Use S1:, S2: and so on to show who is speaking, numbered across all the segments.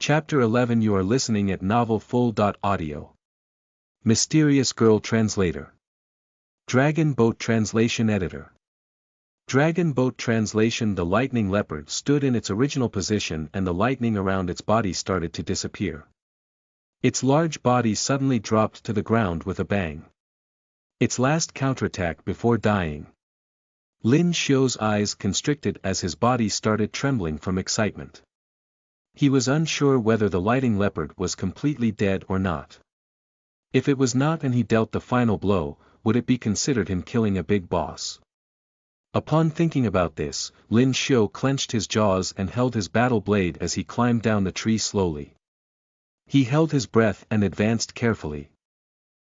S1: Chapter 11. You are listening at Novel Full. Audio. Mysterious Girl Translator. Dragon Boat Translation Editor. Dragon Boat Translation. The lightning leopard stood in its original position and the lightning around its body started to disappear. Its large body suddenly dropped to the ground with a bang. Its last counterattack before dying. Lin Xiu's eyes constricted as his body started trembling from excitement. He was unsure whether the lightning leopard was completely dead or not. If it was not and he dealt the final blow, would it be considered him killing a big boss? Upon thinking about this, Lin Xiu clenched his jaws and held his battle blade as he climbed down the tree slowly. He held his breath and advanced carefully.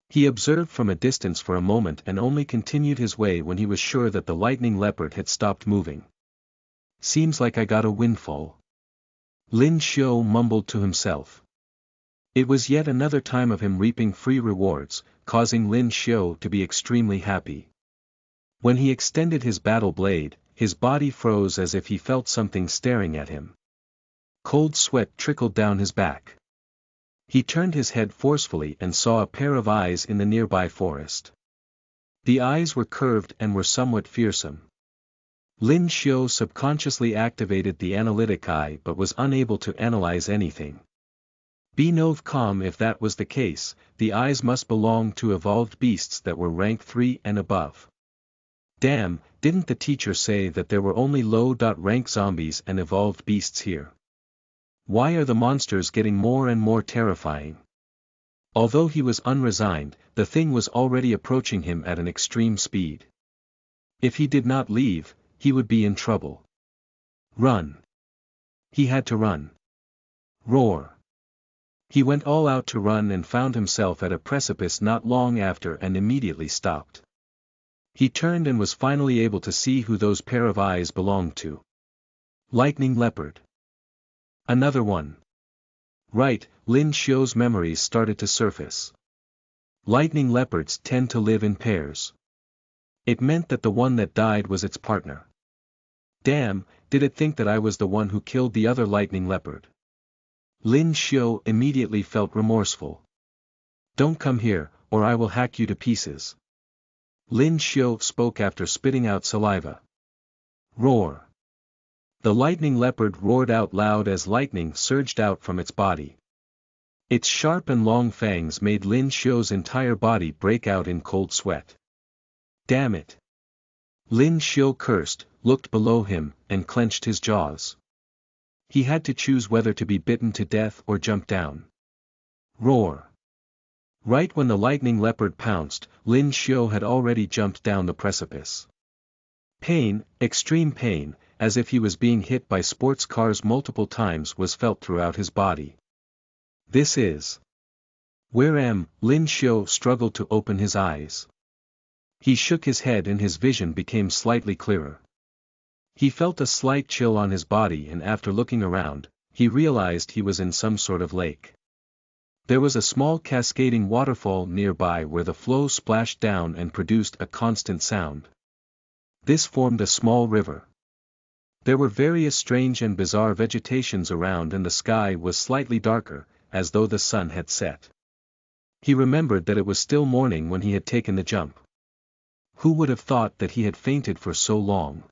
S1: He observed from a distance for a moment and only continued his way when he was sure that the lightning leopard had stopped moving. Seems like I got a windfall. Lin Xiu mumbled to himself. It was yet another time of him reaping free rewards, causing Lin Xiu to be extremely happy. When he extended his battle blade, his body froze as if he felt something staring at him. Cold sweat trickled down his back. He turned his head forcefully and saw a pair of eyes in the nearby forest. The eyes were curved and were somewhat fearsome. Lin Xiu subconsciously activated the analytic eye but was unable to analyze anything. Be no calm if that was the case, the eyes must belong to evolved beasts that were rank 3 and above. Damn, didn't the teacher say that there were only low-rank zombies and evolved beasts here? Why are the monsters getting more and more terrifying? Although he was unresigned, the thing was already approaching him at an extreme speed. If he did not leave, he would be in trouble. Run. He had to run. Roar. He went all out to run and found himself at a precipice not long after and immediately stopped. He turned and was finally able to see who those pair of eyes belonged to. Lightning leopard. Another one. Right, Lin Xiu's memories started to surface. Lightning leopards tend to live in pairs. It meant that the one that died was its partner. Damn, did it think that I was the one who killed the other lightning leopard? Lin Xiu immediately felt remorseful. Don't come here, or I will hack you to pieces. Lin Xiu spoke after spitting out saliva. Roar. The lightning leopard roared out loud as lightning surged out from its body. Its sharp and long fangs made Lin Xiu's entire body break out in cold sweat. Damn it. Lin Xiu cursed, looked below him, and clenched his jaws. He had to choose whether to be bitten to death or jump down. Roar. Right when the lightning leopard pounced, Lin Xiu had already jumped down the precipice. Pain, extreme pain, as if he was being hit by sports cars multiple times, was felt throughout his body. This is. Where am? Lin Xiu struggled to open his eyes. He shook his head and his vision became slightly clearer. He felt a slight chill on his body and after looking around, he realized he was in some sort of lake. There was a small cascading waterfall nearby where the flow splashed down and produced a constant sound. This formed a small river. There were various strange and bizarre vegetations around and the sky was slightly darker, as though the sun had set. He remembered that it was still morning when he had taken the jump. Who would have thought that he had fainted for so long?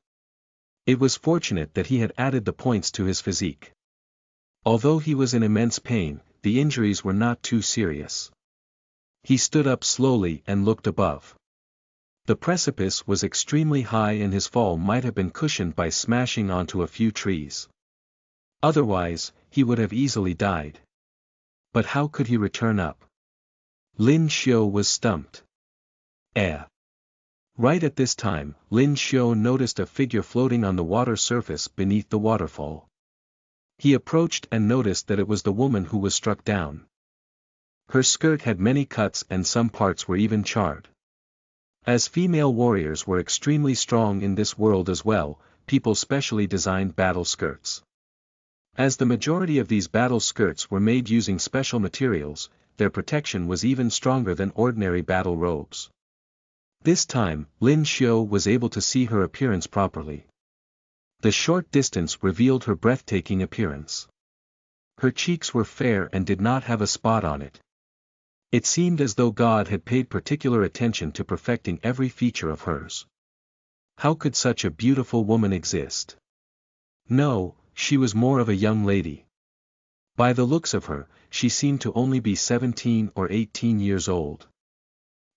S1: It was fortunate that he had added the points to his physique. Although he was in immense pain, the injuries were not too serious. He stood up slowly and looked above. The precipice was extremely high and his fall might have been cushioned by smashing onto a few trees. Otherwise, he would have easily died. But how could he return up? Lin Xiu was stumped. Right at this time, Lin Xiu noticed a figure floating on the water surface beneath the waterfall. He approached and noticed that it was the woman who was struck down. Her skirt had many cuts and some parts were even charred. As female warriors were extremely strong in this world as well, people specially designed battle skirts. As the majority of these battle skirts were made using special materials, their protection was even stronger than ordinary battle robes. This time, Lin Xiu was able to see her appearance properly. The short distance revealed her breathtaking appearance. Her cheeks were fair and did not have a spot on it. It seemed as though God had paid particular attention to perfecting every feature of hers. How could such a beautiful woman exist? No, she was more of a young lady. By the looks of her, she seemed to only be 17 or 18 years old.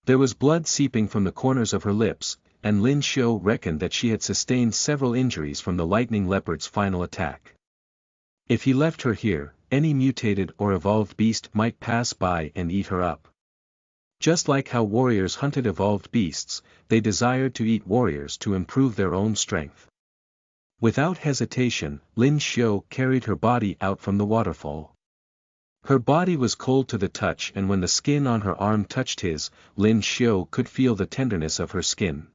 S1: There was blood seeping from the corners of her lips, and Lin Xiu reckoned that she had sustained several injuries from the lightning leopard's final attack. If he left her here, any mutated or evolved beast might pass by and eat her up. Just like how warriors hunted evolved beasts, they desired to eat warriors to improve their own strength. Without hesitation, Lin Xiu carried her body out from the waterfall. Her body was cold to the touch, and when the skin on her arm touched his, Lin Xiu could feel the tenderness of her skin.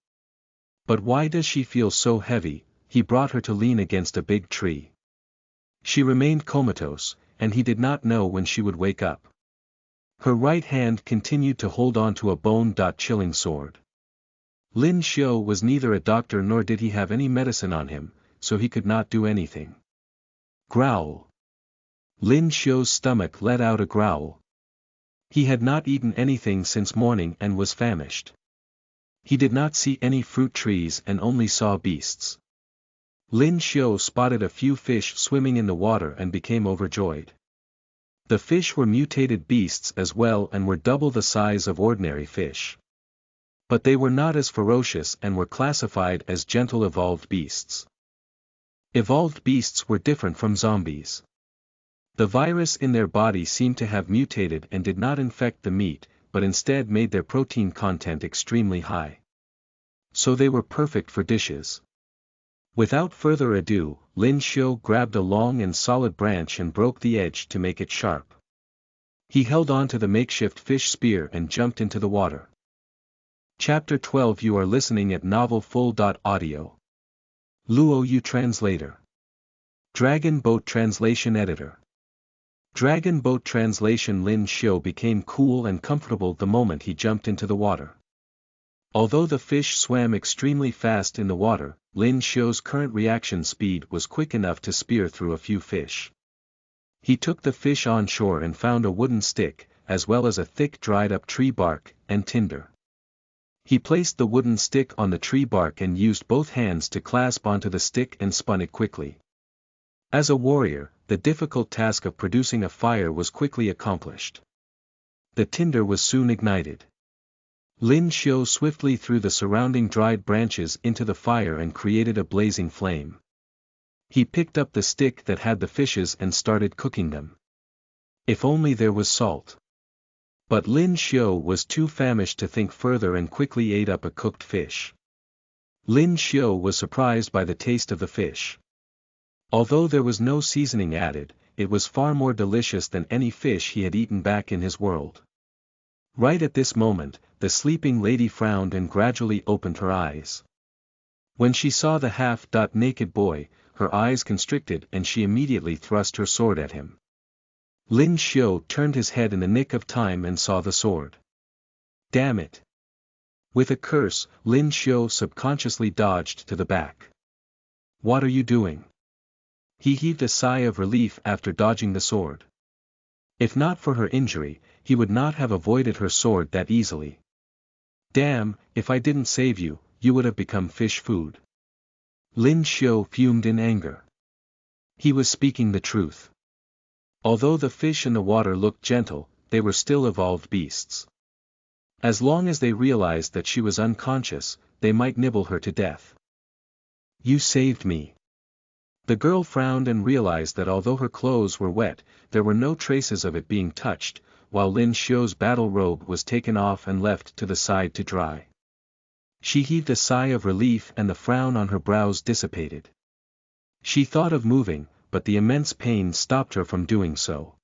S1: But why does she feel so heavy? He brought her to lean against a big tree. She remained comatose, and he did not know when she would wake up. Her right hand continued to hold on to a bone-chilling sword. Lin Xiu was neither a doctor nor did he have any medicine on him, so he could not do anything. Growl. Lin Xiu's stomach let out a growl. He had not eaten anything since morning and was famished. He did not see any fruit trees and only saw beasts. Lin Xiu spotted a few fish swimming in the water and became overjoyed. The fish were mutated beasts as well and were double the size of ordinary fish. But they were not as ferocious and were classified as gentle evolved beasts. Evolved beasts were different from zombies. The virus in their body seemed to have mutated and did not infect the meat, but instead made their protein content extremely high. So they were perfect for dishes. Without further ado, Lin Xiu grabbed a long and solid branch and broke the edge to make it sharp. He held on to the makeshift fish spear and jumped into the water. Chapter 12. You are listening at novelfull.audio. Luo Yu Translator. Dragon Boat Translation Editor. Dragon Boat Translation. Lin Xiu became cool and comfortable the moment he jumped into the water. Although the fish swam extremely fast in the water, Lin Xiu's current reaction speed was quick enough to spear through a few fish. He took the fish on shore and found a wooden stick, as well as a thick dried-up tree bark, and tinder. He placed the wooden stick on the tree bark and used both hands to clasp onto the stick and spun it quickly. As a warrior, the difficult task of producing a fire was quickly accomplished. The tinder was soon ignited. Lin Xiu swiftly threw the surrounding dried branches into the fire and created a blazing flame. He picked up the stick that had the fishes and started cooking them. If only there was salt. But Lin Xiu was too famished to think further and quickly ate up a cooked fish. Lin Xiu was surprised by the taste of the fish. Although there was no seasoning added, it was far more delicious than any fish he had eaten back in his world. Right at this moment, the sleeping lady frowned and gradually opened her eyes. When she saw the half-naked boy, her eyes constricted and she immediately thrust her sword at him. Lin Xiu turned his head in the nick of time and saw the sword. Damn it! With a curse, Lin Xiu subconsciously dodged to the back. What are you doing? He heaved a sigh of relief after dodging the sword. If not for her injury, he would not have avoided her sword that easily. Damn, if I didn't save you, you would have become fish food. Lin Xiu fumed in anger. He was speaking the truth. Although the fish in the water looked gentle, they were still evolved beasts. As long as they realized that she was unconscious, they might nibble her to death. You saved me. The girl frowned and realized that although her clothes were wet, there were no traces of it being touched, while Lin Xiu's battle robe was taken off and left to the side to dry. She heaved a sigh of relief and the frown on her brows dissipated. She thought of moving, but the immense pain stopped her from doing so.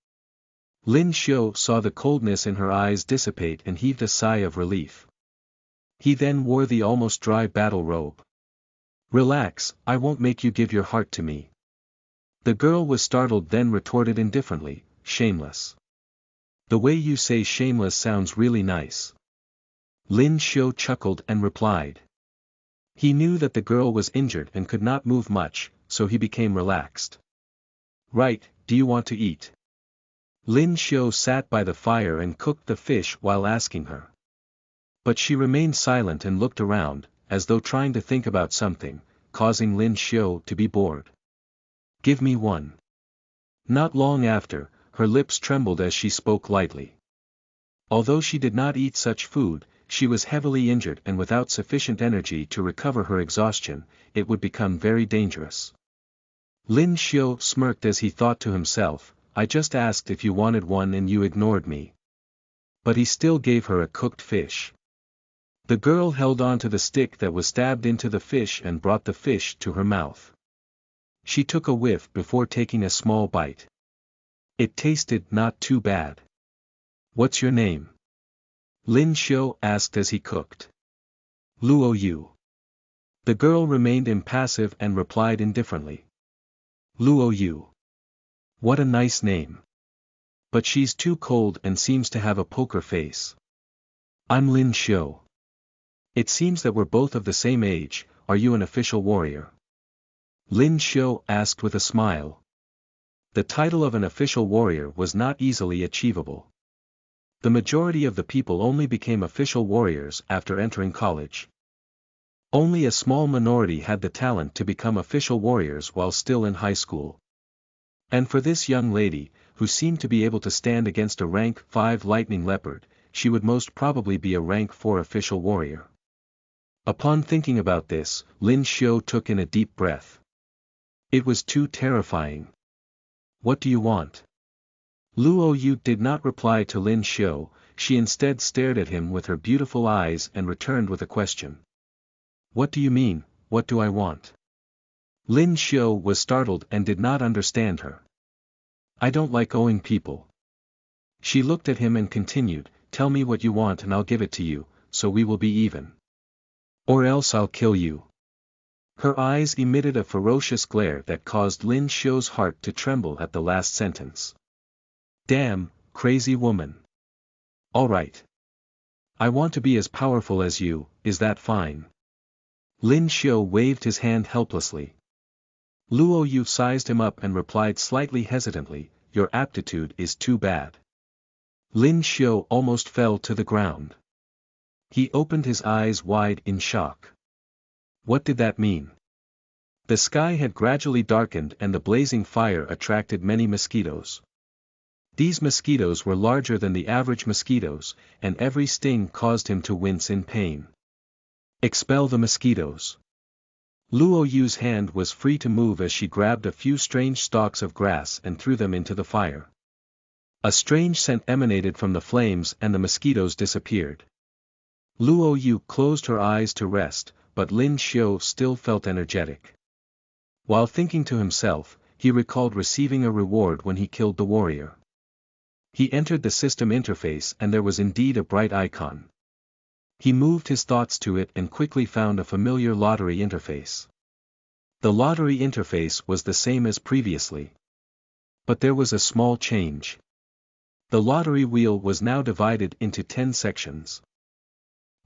S1: Lin Xiu saw the coldness in her eyes dissipate and heaved a sigh of relief. He then wore the almost dry battle robe. Relax, I won't make you give your heart to me. The girl was startled then retorted indifferently, shameless. The way you say shameless sounds really nice. Lin Xiu chuckled and replied. He knew that the girl was injured and could not move much, so he became relaxed. Right, do you want to eat? Lin Xiu sat by the fire and cooked the fish while asking her. But she remained silent and looked around, as though trying to think about something, causing Lin Xiu to be bored. Give me one. Not long after, her lips trembled as she spoke lightly. Although she did not eat such food, she was heavily injured and without sufficient energy to recover her exhaustion, it would become very dangerous. Lin Xiu smirked as he thought to himself, I just asked if you wanted one and you ignored me. But he still gave her a cooked fish. The girl held on to the stick that was stabbed into the fish and brought the fish to her mouth. She took a whiff before taking a small bite. It tasted not too bad. What's your name? Lin Xiu asked as he cooked. Luo Yu. The girl remained impassive and replied indifferently. Luo Yu. What a nice name. But she's too cold and seems to have a poker face. I'm Lin Xiu. It seems that we're both of the same age, are you an official warrior? Lin Xiu asked with a smile. The title of an official warrior was not easily achievable. The majority of the people only became official warriors after entering college. Only a small minority had the talent to become official warriors while still in high school. And for this young lady, who seemed to be able to stand against a rank 5 lightning leopard, she would most probably be a rank 4 official warrior. Upon thinking about this, Lin Xiu took in a deep breath. It was too terrifying. What do you want? Luo Yu did not reply to Lin Xiu, she instead stared at him with her beautiful eyes and returned with a question. What do you mean, what do I want? Lin Xiu was startled and did not understand her. I don't like owing people. She looked at him and continued, tell me what you want and I'll give it to you, so we will be even. Or else I'll kill you. Her eyes emitted a ferocious glare that caused Lin Xiu's heart to tremble at the last sentence. Damn, crazy woman. All right. I want to be as powerful as you, is that fine? Lin Xiu waved his hand helplessly. Luo Yu sized him up and replied slightly hesitantly, your aptitude is too bad. Lin Xiu almost fell to the ground. He opened his eyes wide in shock. What did that mean? The sky had gradually darkened and the blazing fire attracted many mosquitoes. These mosquitoes were larger than the average mosquitoes, and every sting caused him to wince in pain. Expel the mosquitoes. Luo Yu's hand was free to move as she grabbed a few strange stalks of grass and threw them into the fire. A strange scent emanated from the flames and the mosquitoes disappeared. Luo Yu closed her eyes to rest, but Lin Xiu still felt energetic. While thinking to himself, he recalled receiving a reward when he killed the warrior. He entered the system interface and there was indeed a bright icon. He moved his thoughts to it and quickly found a familiar lottery interface. The lottery interface was the same as previously. But there was a small change. The lottery wheel was now divided into 10 sections.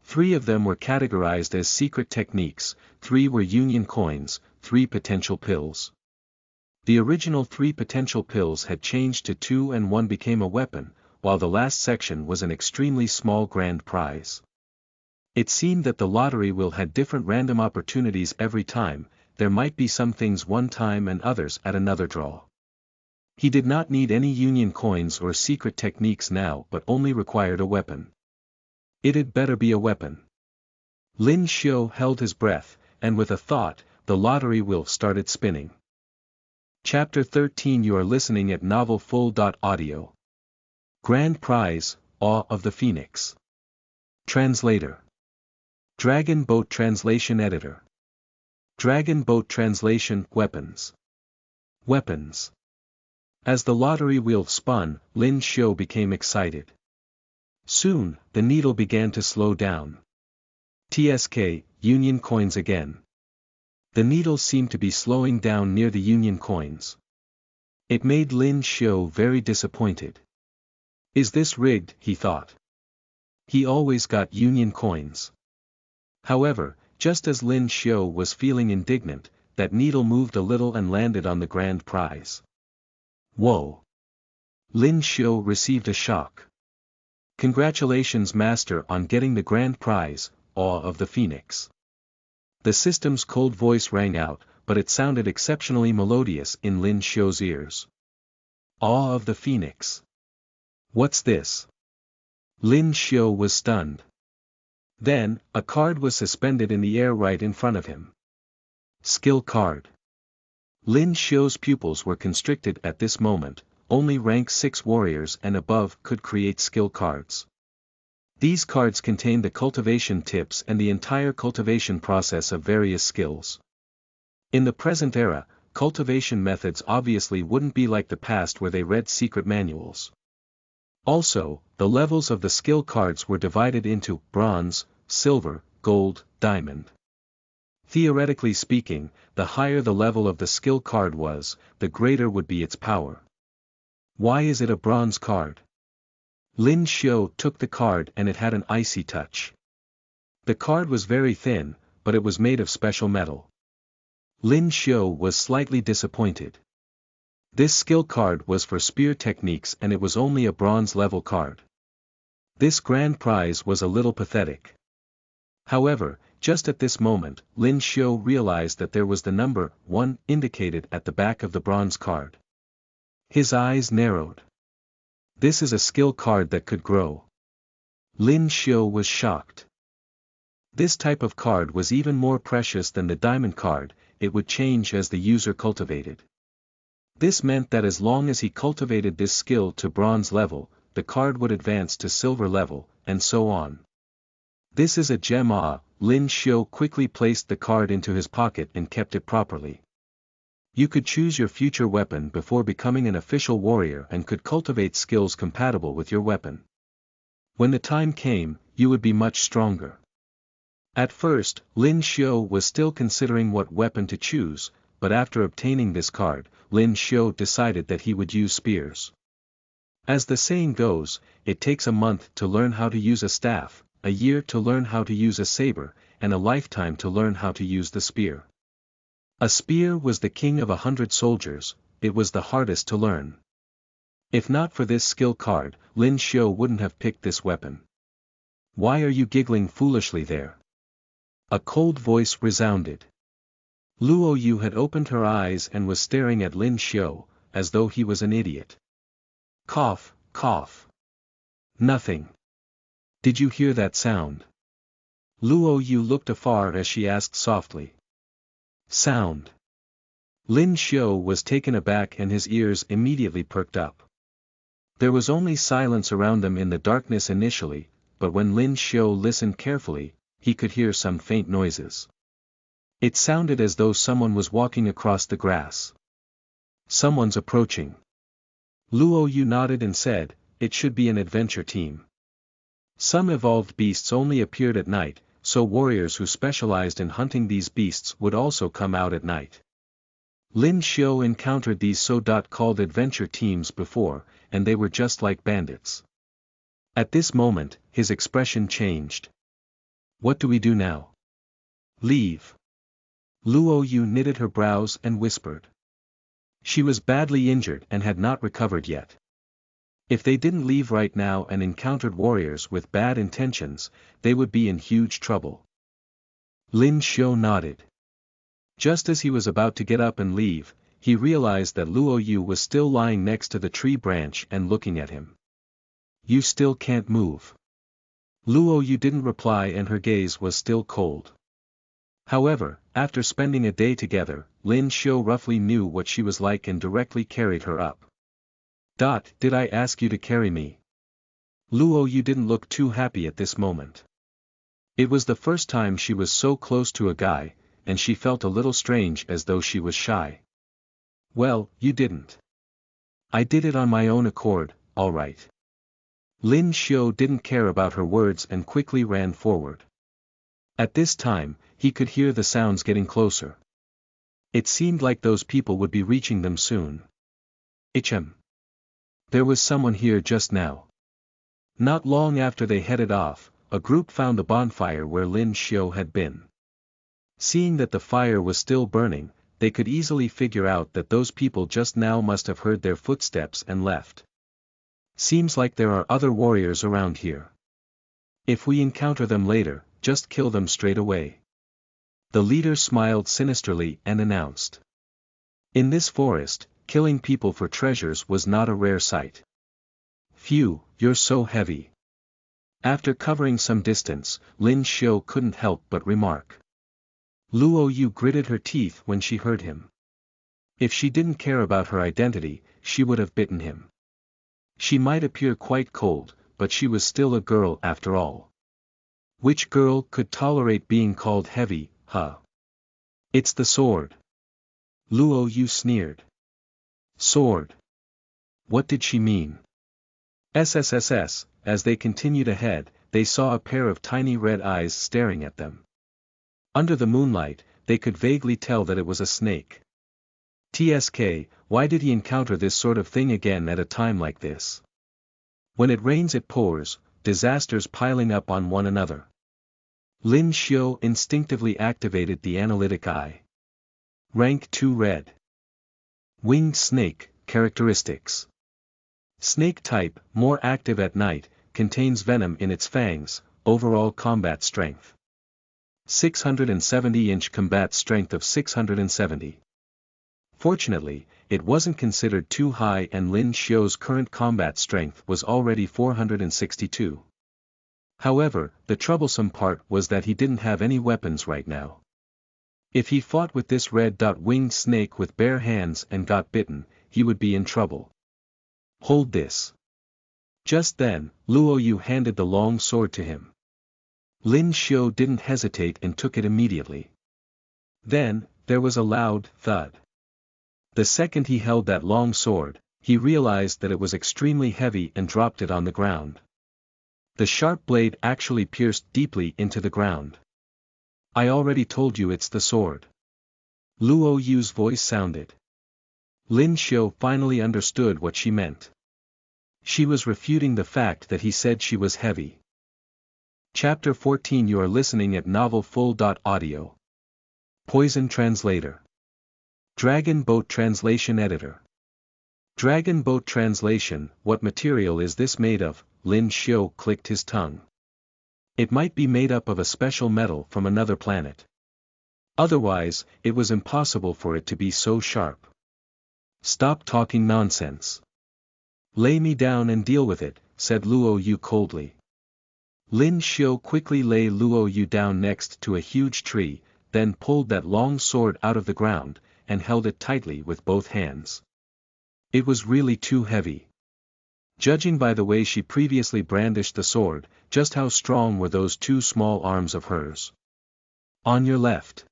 S1: 3 of them were categorized as secret techniques, 3 were union coins, 3 potential pills. The original 3 potential pills had changed to 2 and 1 became a weapon, while the last section was an extremely small grand prize. It seemed that the lottery wheel had different random opportunities every time, there might be some things one time and others at another draw. He did not need any union coins or secret techniques now but only required a weapon. It had better be a weapon. Lin Xiu held his breath, and with a thought, the lottery wheel started spinning. Chapter 13 You are listening at novelfull.audio. Grand Prize, Awe of the Phoenix. Translator. Dragon Boat Translation Editor. Dragon Boat Translation Weapons. Weapons. As the lottery wheel spun, Lin Xiu became excited. Soon, the needle began to slow down. TSK, union coins again. The needle seemed to be slowing down near the union coins. It made Lin Xiu very disappointed. Is this rigged, he thought. He always got union coins. However, just as Lin Xiu was feeling indignant, that needle moved a little and landed on the grand prize. Whoa! Lin Xiu received a shock. Congratulations, Master, on getting the grand prize, Awe of the Phoenix. The system's cold voice rang out, but it sounded exceptionally melodious in Lin Xiu's ears. Awe of the Phoenix. What's this? Lin Xiu was stunned. Then, a card was suspended in the air right in front of him. Skill card. Lin Xiu's pupils were constricted at this moment. Only rank 6 warriors and above could create skill cards. These cards contain the cultivation tips and the entire cultivation process of various skills. In the present era, cultivation methods obviously wouldn't be like the past where they read secret manuals. Also, the levels of the skill cards were divided into bronze, silver, gold, diamond. Theoretically speaking, the higher the level of the skill card was, the greater would be its power. Why is it a bronze card? Lin Xiu took the card and it had an icy touch. The card was very thin, but it was made of special metal. Lin Xiu was slightly disappointed. This skill card was for spear techniques and it was only a bronze level card. This grand prize was a little pathetic. However, just at this moment, Lin Xiu realized that there was the number 1 indicated at the back of the bronze card. His eyes narrowed. This is a skill card that could grow. Lin Xiu was shocked. This type of card was even more precious than the diamond card, it would change as the user cultivated. This meant that as long as he cultivated this skill to bronze level, the card would advance to silver level, and so on. This is a gem. Lin Xiu quickly placed the card into his pocket and kept it properly. You could choose your future weapon before becoming an official warrior and could cultivate skills compatible with your weapon. When the time came, you would be much stronger. At first, Lin Xiu was still considering what weapon to choose, but after obtaining this card, Lin Xiu decided that he would use spears. As the saying goes, it takes a month to learn how to use a staff, a year to learn how to use a saber, and a lifetime to learn how to use the spear. A spear was the king of 100 soldiers, it was the hardest to learn. If not for this skill card, Lin Xiu wouldn't have picked this weapon. Why are you giggling foolishly there? A cold voice resounded. Luo Yu had opened her eyes and was staring at Lin Xiu, as though he was an idiot. Cough, cough. Nothing. Did you hear that sound? Luo Yu looked afar as she asked softly. Sound. Lin Xiu was taken aback and his ears immediately perked up. There was only silence around them in the darkness initially, but when Lin Xiu listened carefully, he could hear some faint noises. It sounded as though someone was walking across the grass. Someone's approaching. Luo Yu nodded and said, it should be an adventure team. Some evolved beasts only appeared at night, so warriors who specialized in hunting these beasts would also come out at night. Lin Xiu encountered these so-called adventure teams before, and they were just like bandits. At this moment, his expression changed. What do we do now? Leave. Luo Yu knitted her brows and whispered. She was badly injured and had not recovered yet. If they didn't leave right now and encountered warriors with bad intentions, they would be in huge trouble. Lin Xiu nodded. Just as he was about to get up and leave, he realized that Luo Yu was still lying next to the tree branch and looking at him. You still can't move. Luo Yu didn't reply and her gaze was still cold. However, after spending a day together, Lin Xiu roughly knew what she was like and directly carried her up. Did I ask you to carry me? Luo Yu didn't look too happy at this moment. It was the first time she was so close to a guy, and she felt a little strange as though she was shy. Well, you didn't. I did it on my own accord, alright. Lin Xiu didn't care about her words and quickly ran forward. At this time, he could hear the sounds getting closer. It seemed like those people would be reaching them soon. Hm. There was someone here just now. Not long after they headed off, a group found the bonfire where Lin Xiu had been. Seeing that the fire was still burning, they could easily figure out that those people just now must have heard their footsteps and left. Seems like there are other warriors around here. If we encounter them later, just kill them straight away. The leader smiled sinisterly and announced. In this forest, killing people for treasures was not a rare sight. Phew, you're so heavy. After covering some distance, Lin Xiu couldn't help but remark. Luo Yu gritted her teeth when she heard him. If she didn't care about her identity, she would have bitten him. She might appear quite cold, but she was still a girl after all. Which girl could tolerate being called heavy, huh? It's the sword. Luo Yu sneered. Sword. What did she mean? SSSS, as they continued ahead, they saw a pair of tiny red eyes staring at them. Under the moonlight, they could vaguely tell that it was a snake. TSK, why did he encounter this sort of thing again at a time like this? When it rains it pours, disasters piling up on one another. Lin Xiu instinctively activated the analytic eye. Rank 2 Red. Winged snake, characteristics. Snake type, more active at night, contains venom in its fangs, overall combat strength. 670-inch combat strength of 670. Fortunately, it wasn't considered too high and Lin Xiu's current combat strength was already 462. However, the troublesome part was that he didn't have any weapons right now. If he fought with this red-winged snake with bare hands and got bitten, he would be in trouble. Hold this. Just then, Luo Yu handed the long sword to him. Lin Xiu didn't hesitate and took it immediately. Then, there was a loud thud. The second he held that long sword, he realized that it was extremely heavy and dropped it on the ground. The sharp blade actually pierced deeply into the ground. I already told you it's the sword. Luo Yu's voice sounded. Lin Xiu finally understood what she meant. She was refuting the fact that he said she was heavy. Chapter 14. You are listening at novelfull.audio. Poison Translator. Dragon Boat Translation Editor. Dragon Boat Translation. What material is this made of? Lin Xiu clicked his tongue. It might be made up of a special metal from another planet. Otherwise, it was impossible for it to be so sharp. Stop talking nonsense. Lay me down and deal with it, said Luo Yu coldly. Lin Xiu quickly lay Luo Yu down next to a huge tree, then pulled that long sword out of the ground, and held it tightly with both hands. It was really too heavy. Judging by the way she previously brandished the sword, just how strong were those two small arms of hers? On your left.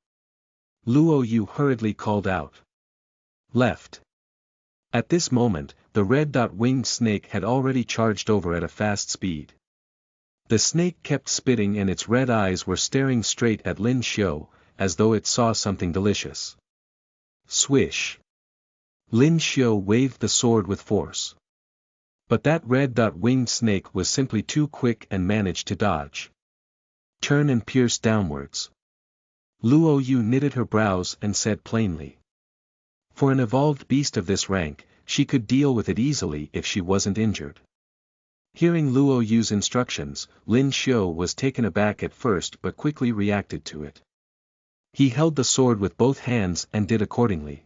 S1: Luo Yu hurriedly called out. Left. At this moment, the red-winged snake had already charged over at a fast speed. The snake kept spitting and its red eyes were staring straight at Lin Xiu, as though it saw something delicious. Swish. Lin Xiu waved the sword with force. But that red-winged snake was simply too quick and managed to dodge. Turn and pierce downwards. Luo Yu knitted her brows and said plainly. For an evolved beast of this rank, she could deal with it easily if she wasn't injured. Hearing Luo Yu's instructions, Lin Xiu was taken aback at first but quickly reacted to it. He held the sword with both hands and did accordingly.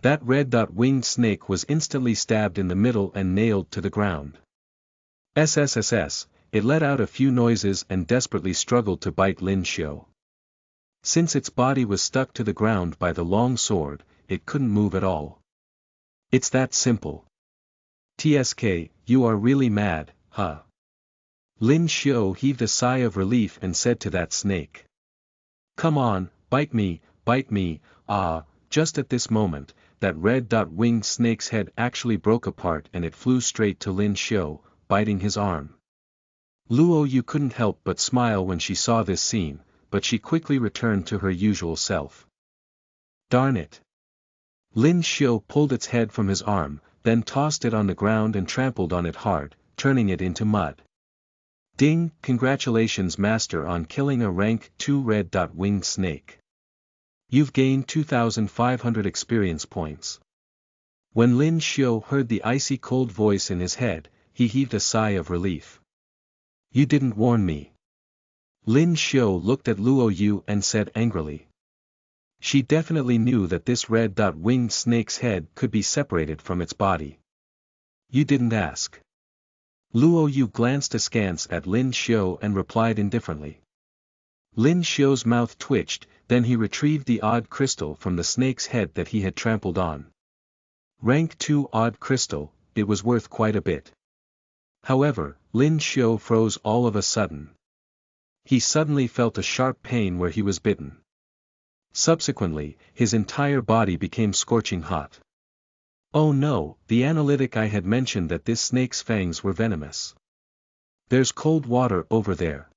S1: That red-winged snake was instantly stabbed in the middle and nailed to the ground. SSSS, it let out a few noises and desperately struggled to bite Lin Xiu. Since its body was stuck to the ground by the long sword, it couldn't move at all. It's that simple. TSK, you are really mad, huh? Lin Xiu heaved a sigh of relief and said to that snake. Come on, bite me, ah, just at this moment, that red-winged snake's head actually broke apart and it flew straight to Lin Xiu, biting his arm. Luo Yu couldn't help but smile when she saw this scene, but she quickly returned to her usual self. Darn it. Lin Xiu pulled its head from his arm, then tossed it on the ground and trampled on it hard, turning it into mud. Ding, congratulations master on killing a rank 2 red-winged snake. You've gained 2,500 experience points. When Lin Xiu heard the icy cold voice in his head, he heaved a sigh of relief. You didn't warn me. Lin Xiu looked at Luo Yu and said angrily. She definitely knew that this red-winged snake's head could be separated from its body. You didn't ask. Luo Yu glanced askance at Lin Xiu and replied indifferently. Lin Xiu's mouth twitched, then he retrieved the odd crystal from the snake's head that he had trampled on. Rank 2 odd crystal, it was worth quite a bit. However, Lin Xiu froze all of a sudden. He suddenly felt a sharp pain where he was bitten. Subsequently, his entire body became scorching hot. Oh no, the analytic I had mentioned that this snake's fangs were venomous. There's cold water over there.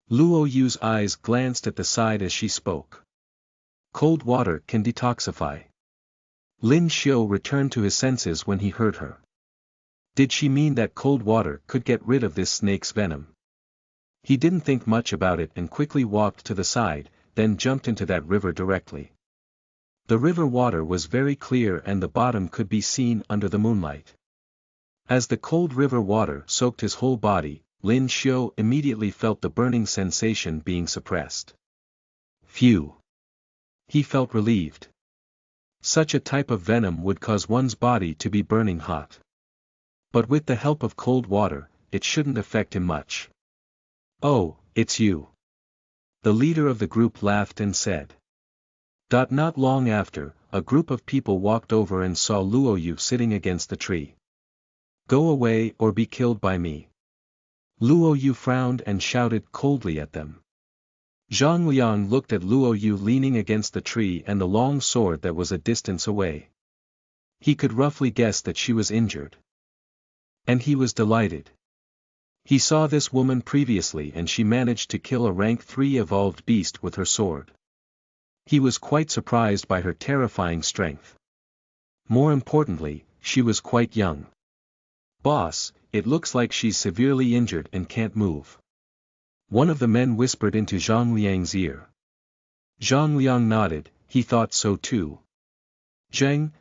S1: Luo Yu's eyes glanced at the side as she spoke. Cold water can detoxify. Lin Xiu returned to his senses when he heard her. Did she mean that cold water could get rid of this snake's venom? He didn't think much about it and quickly walked to the side, then jumped into that river directly. The river water was very clear and the bottom could be seen under the moonlight. As the cold river water soaked his whole body, Lin Xiu immediately felt the burning sensation being suppressed. Phew! He felt relieved. Such a type of venom would cause one's body to be burning hot. But with the help of cold water, it shouldn't affect him much. Oh, it's you. The leader of the group laughed and said. Not long after, a group of people walked over and saw Luo Yu sitting against the tree. Go away or be killed by me. Luo Yu frowned and shouted coldly at them. Zhang Liang looked at Luo Yu leaning against the tree and the long sword that was a distance away. He could roughly guess that she was injured. And he was delighted. He saw this woman previously and she managed to kill a rank 3 evolved beast with her sword. He was quite surprised by her terrifying strength. More importantly, she was quite young. Boss, it looks like she's severely injured and can't move. One of the men whispered into Zhang Liang's ear. Zhang Liang nodded, he thought so too. Zheng,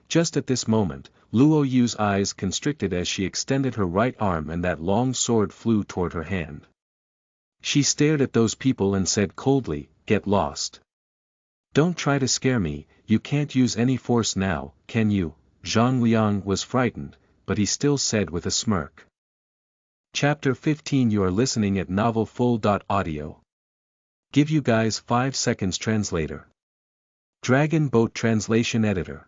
S1: just at this moment, Luo Yu's eyes constricted as she extended her right arm and that long sword flew toward her hand. She stared at those people and said coldly, get lost. Don't try to scare me, you can't use any force now, can you? Zhang Liang was frightened, but he still said with a smirk. Chapter 15. You are listening at novelfull.audio. Give you guys 5 seconds. Translator. Dragon Boat Translation Editor.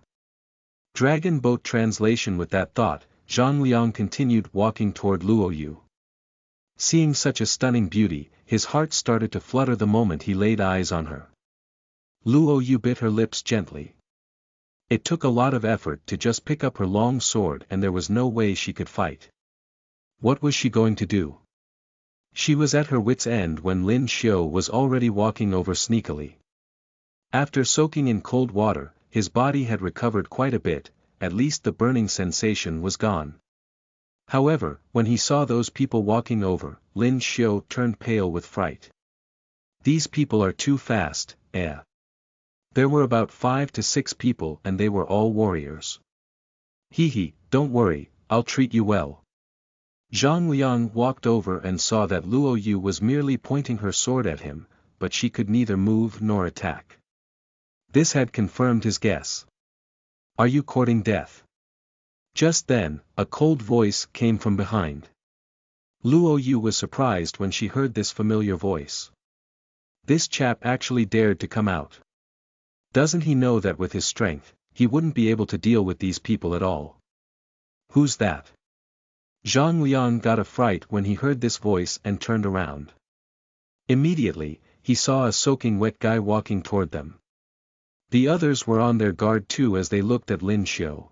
S1: Dragon Boat Translation. With that thought, Zhang Liang continued walking toward Luo Yu. Seeing such a stunning beauty, his heart started to flutter the moment he laid eyes on her. Luo Yu bit her lips gently. It took a lot of effort to just pick up her long sword and there was no way she could fight. What was she going to do? She was at her wit's end when Lin Xiu was already walking over sneakily. After soaking in cold water, his body had recovered quite a bit, at least the burning sensation was gone. However, when he saw those people walking over, Lin Xiu turned pale with fright. These people are too fast, eh? There were about 5 to 6 people and they were all warriors. Hee, don't worry, I'll treat you well. Zhang Liang walked over and saw that Luo Yu was merely pointing her sword at him, but she could neither move nor attack. This had confirmed his guess. Are you courting death? Just then, a cold voice came from behind. Luo Yu was surprised when she heard this familiar voice. This chap actually dared to come out. Doesn't he know that with his strength, he wouldn't be able to deal with these people at all? Who's that? Zhang Liang got a fright when he heard this voice and turned around. Immediately, he saw a soaking wet guy walking toward them. The others were on their guard too as they looked at Lin Xiu.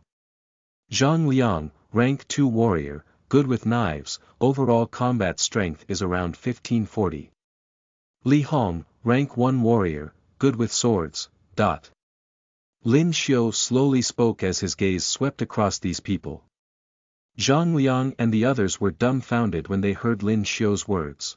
S1: Zhang Liang, rank 2 warrior, good with knives, overall combat strength is around 1540. Li Hong, rank 1 warrior, good with swords. Lin Xiu slowly spoke as his gaze swept across these people. Zhang Liang and the others were dumbfounded when they heard Lin Xiu's words.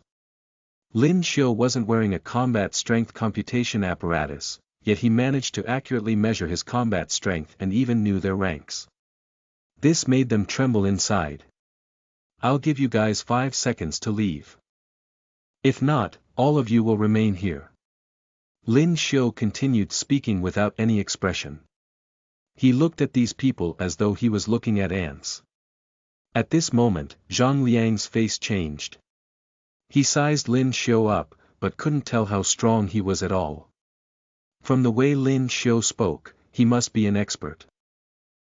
S1: Lin Xiu wasn't wearing a combat strength computation apparatus, yet he managed to accurately measure his combat strength and even knew their ranks. This made them tremble inside. I'll give you guys 5 seconds to leave. If not, all of you will remain here. Lin Xiu continued speaking without any expression. He looked at these people as though he was looking at ants. At this moment, Zhang Liang's face changed. He sized Lin Xiu up, but couldn't tell how strong he was at all. From the way Lin Xiu spoke, he must be an expert.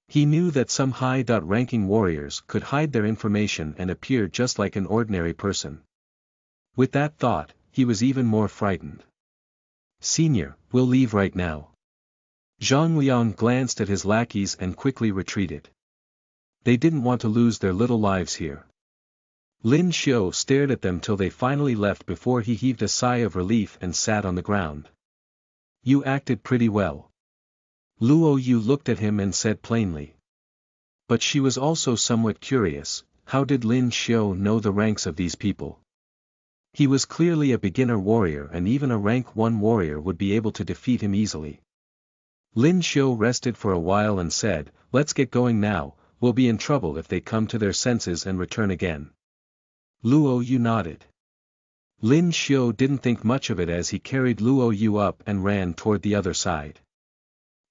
S1: He knew that some high-ranking warriors could hide their information and appear just like an ordinary person. With that thought, he was even more frightened. Senior, we'll leave right now. Zhang Liang glanced at his lackeys and quickly retreated. They didn't want to lose their little lives here. Lin Xiu stared at them till they finally left before he heaved a sigh of relief and sat on the ground. You acted pretty well. Luo Yu looked at him and said plainly. But she was also somewhat curious, how did Lin Xiu know the ranks of these people? He was clearly a beginner warrior and even a rank 1 warrior would be able to defeat him easily. Lin Xiu rested for a while and said, let's get going now, we'll be in trouble if they come to their senses and return again. Luo Yu nodded. Lin Xiu didn't think much of it as he carried Luo Yu up and ran toward the other side.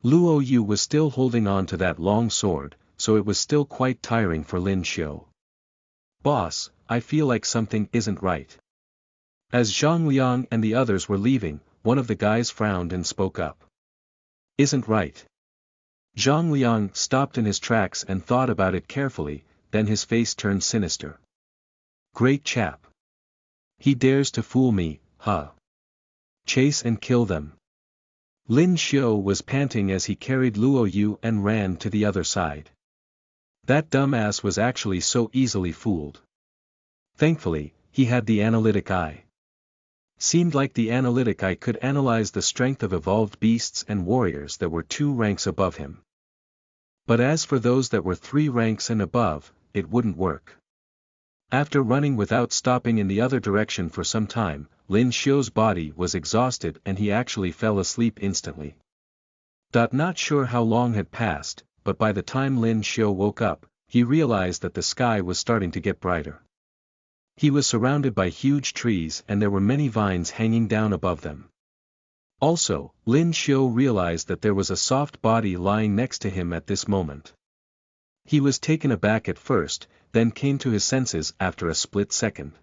S1: Luo Yu was still holding on to that long sword, so it was still quite tiring for Lin Xiu. Boss, I feel like something isn't right. As Zhang Liang and the others were leaving, one of the guys frowned and spoke up. Isn't right. Zhang Liang stopped in his tracks and thought about it carefully, then his face turned sinister. Great chap. He dares to fool me, huh? Chase and kill them. Lin Xiu was panting as he carried Luo Yu and ran to the other side. That dumbass was actually so easily fooled. Thankfully, he had the analytic eye. Seemed like the analytic eye could analyze the strength of evolved beasts and warriors that were 2 ranks above him. But as for those that were 3 ranks and above, it wouldn't work. After running without stopping in the other direction for some time, Lin Xiu's body was exhausted and he actually fell asleep instantly. Not sure how long had passed, but by the time Lin Xiu woke up, he realized that the sky was starting to get brighter. He was surrounded by huge trees and there were many vines hanging down above them. Also, Lin Xiu realized that there was a soft body lying next to him at this moment. He was taken aback at first, then came to his senses after a split second.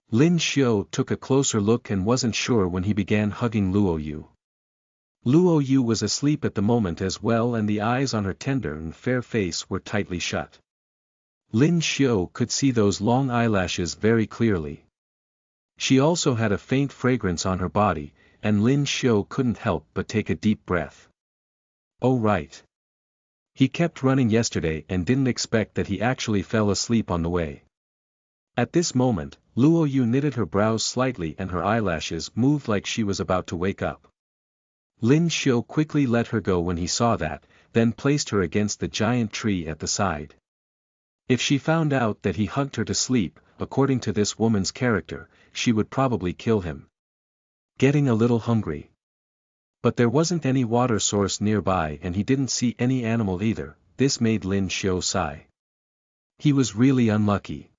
S1: Lin Xiu took a closer look and wasn't sure when he began hugging Luo Yu. Luo Yu was asleep at the moment as well and the eyes on her tender and fair face were tightly shut. Lin Xiu could see those long eyelashes very clearly. She also had a faint fragrance on her body, and Lin Xiu couldn't help but take a deep breath. Oh right. He kept running yesterday and didn't expect that he actually fell asleep on the way. At this moment, Luo Yu knitted her brows slightly and her eyelashes moved like she was about to wake up. Lin Xiu quickly let her go when he saw that, then placed her against the giant tree at the side. If she found out that he hugged her to sleep, according to this woman's character, she would probably kill him. Getting a little hungry. But there wasn't any water source nearby and he didn't see any animal either, this made Lin Xiu sigh. He was really unlucky.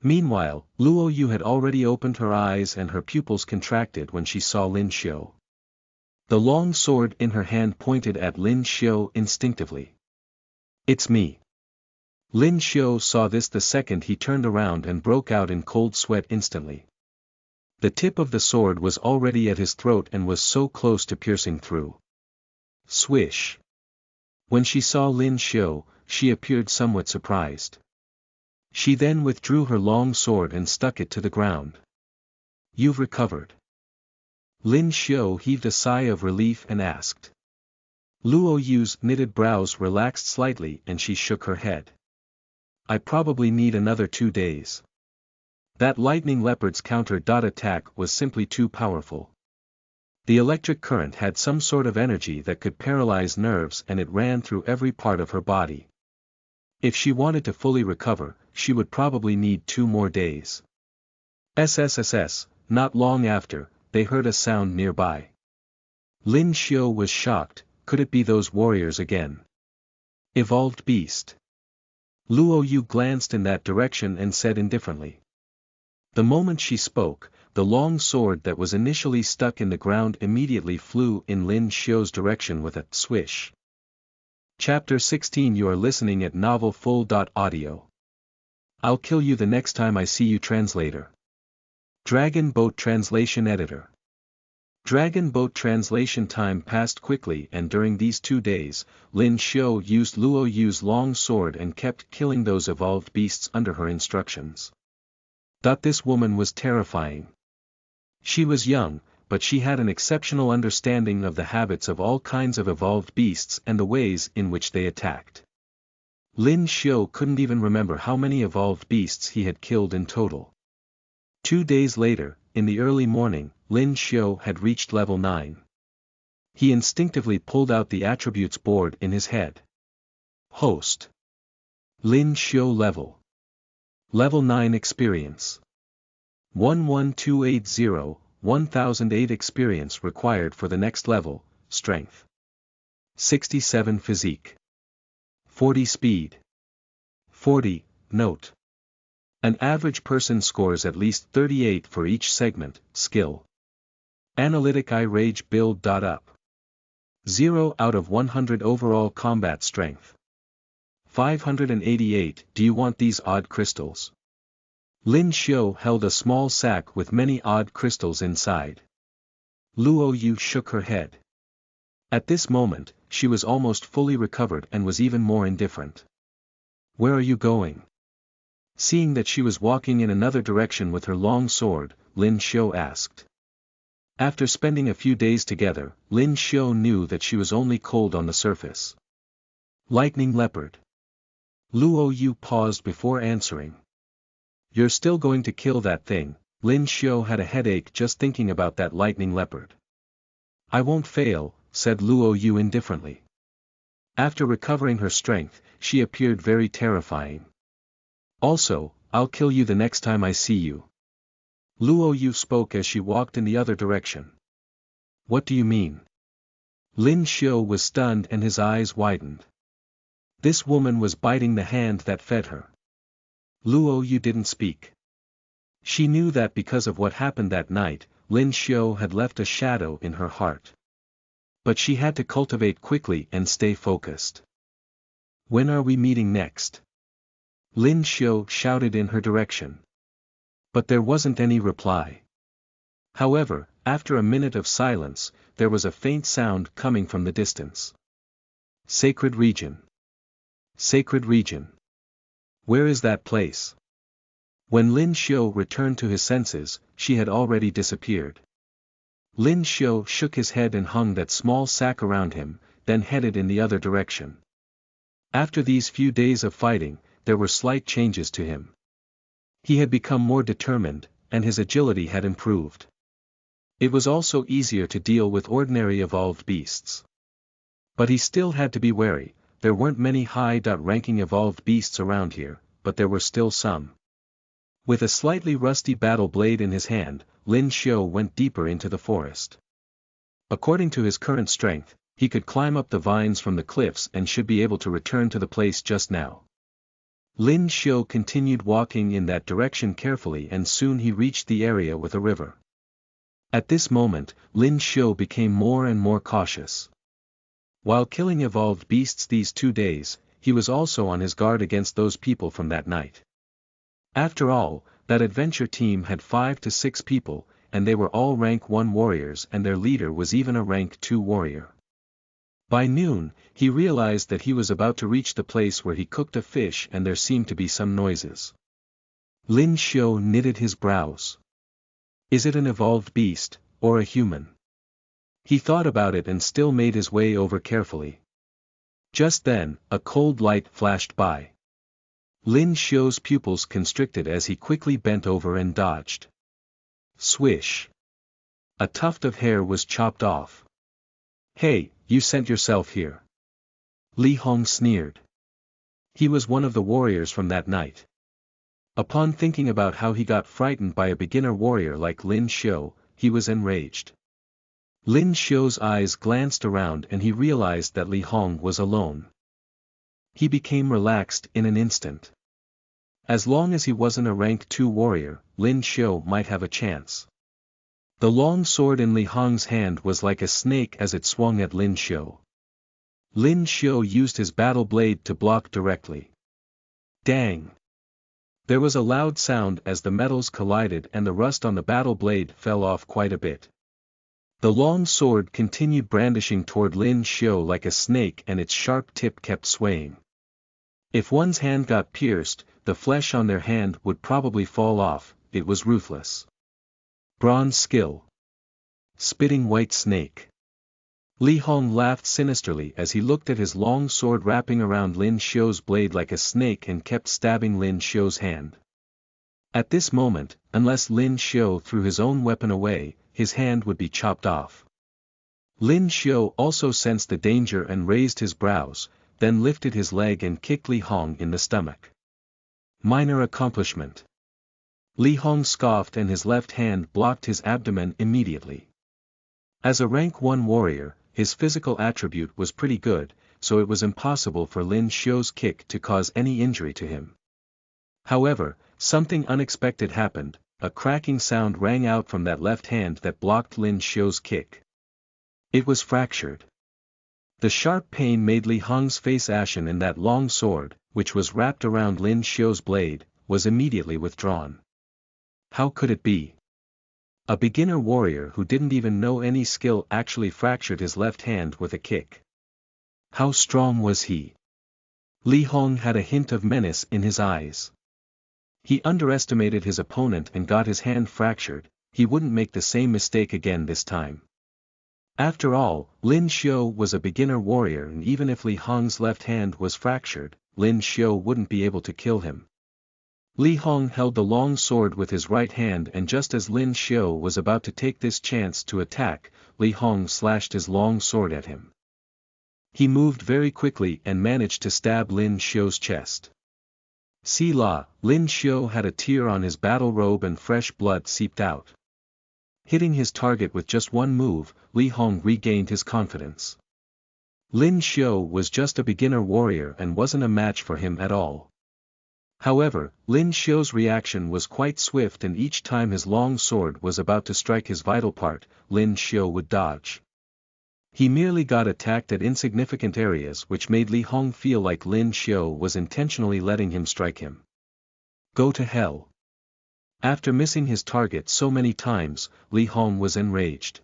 S1: Meanwhile, Luo Yu had already opened her eyes and her pupils contracted when she saw Lin Xiu. The long sword in her hand pointed at Lin Xiu instinctively. It's me. Lin Xiu saw this the second he turned around and broke out in cold sweat instantly. The tip of the sword was already at his throat and was so close to piercing through. Swish. When she saw Lin Xiu, she appeared somewhat surprised. She then withdrew her long sword and stuck it to the ground. You've recovered. Lin Xiu heaved a sigh of relief and asked. Luo Yu's knitted brows relaxed slightly and she shook her head. I probably need another 2 days. That lightning leopard's counter-attack was simply too powerful. The electric current had some sort of energy that could paralyze nerves and it ran through every part of her body. If she wanted to fully recover, she would probably need 2 more days. SSSS, not long after, they heard a sound nearby. Lin Xiu was shocked, could it be those warriors again? Evolved beast. Luo Yu glanced in that direction and said indifferently. The moment she spoke, the long sword that was initially stuck in the ground immediately flew in Lin Xiu's direction with a swish. Chapter 16. You are listening at novelfull.audio. I'll kill you the next time I see you. Translator. Dragon Boat Translation Editor. Dragon Boat translation. Time passed quickly, and during these 2 days, Lin Xiu used Luo Yu's long sword and kept killing those evolved beasts under her instructions. This woman was terrifying. She was young, but she had an exceptional understanding of the habits of all kinds of evolved beasts and the ways in which they attacked. Lin Xiu couldn't even remember how many evolved beasts he had killed in total. 2 days later, in the early morning, Lin Xiu had reached level 9. He instinctively pulled out the attributes board in his head. Host. Lin Xiu level. Level 9 experience. 11280, 1008 experience required for the next level, strength. 67 physique. 40 speed. 40, note. An average person scores at least 38 for each segment, skill. Analytic I rage build. Up. 0 out of 100 overall combat strength. 588. Do you want these odd crystals? Lin Xiu held a small sack with many odd crystals inside. Luo Yu shook her head. At this moment, she was almost fully recovered and was even more indifferent. Where are you going? Seeing that she was walking in another direction with her long sword, Lin Xiu asked. After spending a few days together, Lin Xiu knew that she was only cold on the surface. Lightning leopard. Luo Yu paused before answering. You're still going to kill that thing. Lin Xiu had a headache just thinking about that lightning leopard. I won't fail, said Luo Yu indifferently. After recovering her strength, she appeared very terrifying. Also, I'll kill you the next time I see you. Luo Yu spoke as she walked in the other direction. What do you mean? Lin Xiu was stunned and his eyes widened. This woman was biting the hand that fed her. Luo Yu didn't speak. She knew that because of what happened that night, Lin Xiu had left a shadow in her heart. But she had to cultivate quickly and stay focused. When are we meeting next? Lin Xiu shouted in her direction. But there wasn't any reply. However, after a minute of silence, there was a faint sound coming from the distance. Sacred region. Sacred region. Where is that place? When Lin Xiu returned to his senses, she had already disappeared. Lin Xiu shook his head and hung that small sack around him, then headed in the other direction. After these few days of fighting, there were slight changes to him. He had become more determined, and his agility had improved. It was also easier to deal with ordinary evolved beasts. But he still had to be wary. There weren't many high-ranking evolved beasts around here, but there were still some. With a slightly rusty battle blade in his hand, Lin Xiu went deeper into the forest. According to his current strength, he could climb up the vines from the cliffs and should be able to return to the place just now. Lin Xiu continued walking in that direction carefully and soon he reached the area with a river. At this moment, Lin Xiu became more and more cautious. While killing evolved beasts these 2 days, he was also on his guard against those people from that night. After all, that adventure team had 5 to 6 people, and they were all rank 1 warriors and their leader was even a rank 2 warrior. By noon, he realized that he was about to reach the place where he cooked a fish and there seemed to be some noises. Lin Xiu knitted his brows. Is it an evolved beast, or a human? He thought about it and still made his way over carefully. Just then, a cold light flashed by. Lin Xiu's pupils constricted as he quickly bent over and dodged. Swish. A tuft of hair was chopped off. Hey, you sent yourself here. Li Hong sneered. He was one of the warriors from that night. Upon thinking about how he got frightened by a beginner warrior like Lin Xiu, he was enraged. Lin Xiu's eyes glanced around and he realized that Li Hong was alone. He became relaxed in an instant. As long as he wasn't a rank 2 warrior, Lin Xiu might have a chance. The long sword in Li Hong's hand was like a snake as it swung at Lin Xiu. Lin Xiu used his battle blade to block directly. Dang! There was a loud sound as the metals collided and the rust on the battle blade fell off quite a bit. The long sword continued brandishing toward Lin Xiu like a snake and its sharp tip kept swaying. If one's hand got pierced, the flesh on their hand would probably fall off. It was ruthless. Bronze skill. Spitting white snake. Li Hong laughed sinisterly as he looked at his long sword wrapping around Lin Xiu's blade like a snake and kept stabbing Lin Xiu's hand. At this moment, unless Lin Xiu threw his own weapon away, his hand would be chopped off. Lin Xiu also sensed the danger and raised his brows, then lifted his leg and kicked Li Hong in the stomach. Minor accomplishment. Li Hong scoffed and his left hand blocked his abdomen immediately. As a rank 1 warrior, his physical attribute was pretty good, so it was impossible for Lin Xiu's kick to cause any injury to him. However, something unexpected happened. A cracking sound rang out from that left hand that blocked Lin Xiu's kick. It was fractured. The sharp pain made Li Hong's face ashen and that long sword, which was wrapped around Lin Xiu's blade, was immediately withdrawn. How could it be? A beginner warrior who didn't even know any skill actually fractured his left hand with a kick. How strong was he? Li Hong had a hint of menace in his eyes. He underestimated his opponent and got his hand fractured. He wouldn't make the same mistake again this time. After all, Lin Xiu was a beginner warrior and even if Li Hong's left hand was fractured, Lin Xiu wouldn't be able to kill him. Li Hong held the long sword with his right hand and just as Lin Xiu was about to take this chance to attack, Li Hong slashed his long sword at him. He moved very quickly and managed to stab Lin Xiu's chest. See la, Lin Xiu had a tear on his battle robe and fresh blood seeped out. Hitting his target with just one move, Li Hong regained his confidence. Lin Xiu was just a beginner warrior and wasn't a match for him at all. However, Lin Xiu's reaction was quite swift and each time his long sword was about to strike his vital part, Lin Xiu would dodge. He merely got attacked at insignificant areas which made Li Hong feel like Lin Xiu was intentionally letting him strike him. Go to hell. After missing his target so many times, Li Hong was enraged.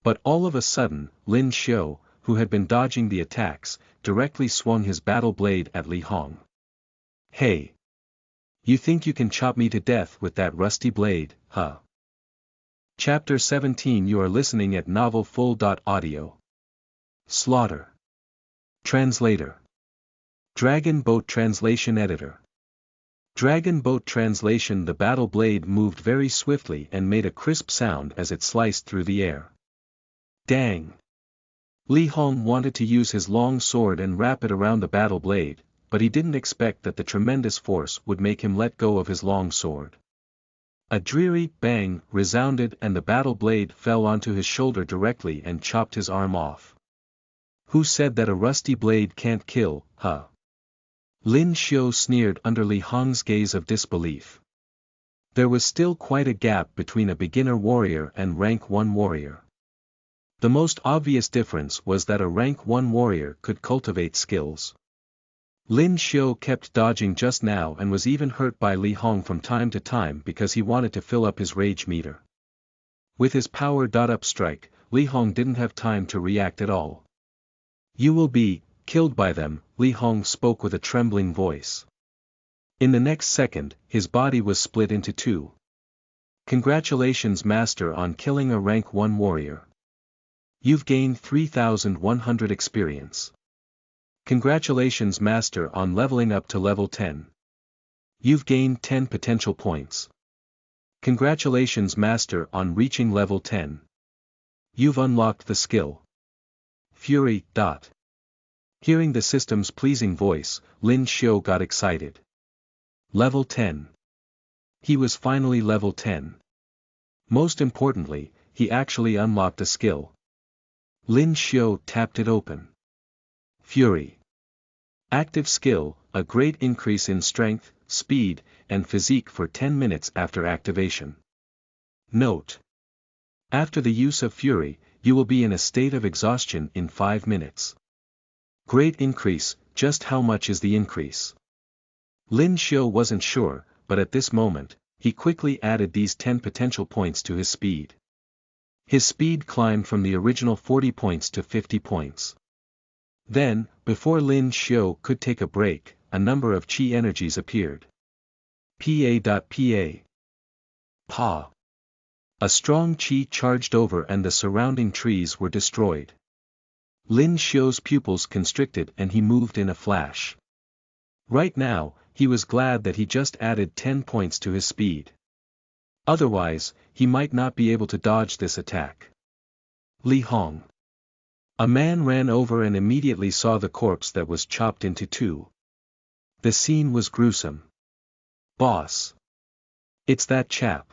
S1: But all of a sudden, Lin Xiu, who had been dodging the attacks, directly swung his battle blade at Li Hong. Hey! You think you can chop me to death with that rusty blade, huh? Chapter 17 You are listening at novelfull.audio. Slaughter. Translator. Dragon Boat Translation Editor. Dragon Boat Translation The battle blade moved very swiftly and made a crisp sound as it sliced through the air. Dang! Li Hong wanted to use his long sword and wrap it around the battle blade, but he didn't expect that the tremendous force would make him let go of his long sword. A dreary bang resounded and the battle blade fell onto his shoulder directly and chopped his arm off. Who said that a rusty blade can't kill, huh? Lin Xiu sneered under Li Hong's gaze of disbelief. There was still quite a gap between a beginner warrior and rank 1 warrior. The most obvious difference was that a rank 1 warrior could cultivate skills. Lin Xiu kept dodging just now and was even hurt by Li Hong from time to time because he wanted to fill up his rage meter. With his power-up strike, Li Hong didn't have time to react at all. You will be killed by them, Li Hong spoke with a trembling voice. In the next second, his body was split into two. Congratulations Master on killing a rank 1 warrior. You've gained 3,100 experience. Congratulations Master on leveling up to level 10. You've gained 10 potential points. Congratulations Master on reaching level 10. You've unlocked the skill Fury. Hearing the system's pleasing voice, Lin Xiu got excited. Level 10. He was finally level 10. Most importantly, he actually unlocked a skill. Lin Xiao tapped it open. Fury. Active skill, a great increase in strength, speed, and physique for 10 minutes after activation. Note: after the use of Fury, you will be in a state of exhaustion in 5 minutes. Great increase. Just how much is the increase? Lin Xiao wasn't sure, but at this moment, he quickly added these 10 potential points to his speed. His speed climbed from the original 40 points to 50 points. Then, before Lin Xiao could take a break, a number of chi energies appeared. Pa. Pa. A strong chi charged over and the surrounding trees were destroyed. Lin Xiao's pupils constricted and he moved in a flash. Right now, he was glad that he just added 10 points to his speed. Otherwise, he might not be able to dodge this attack. Li Hong. A man ran over and immediately saw the corpse that was chopped into two. The scene was gruesome. Boss. It's that chap.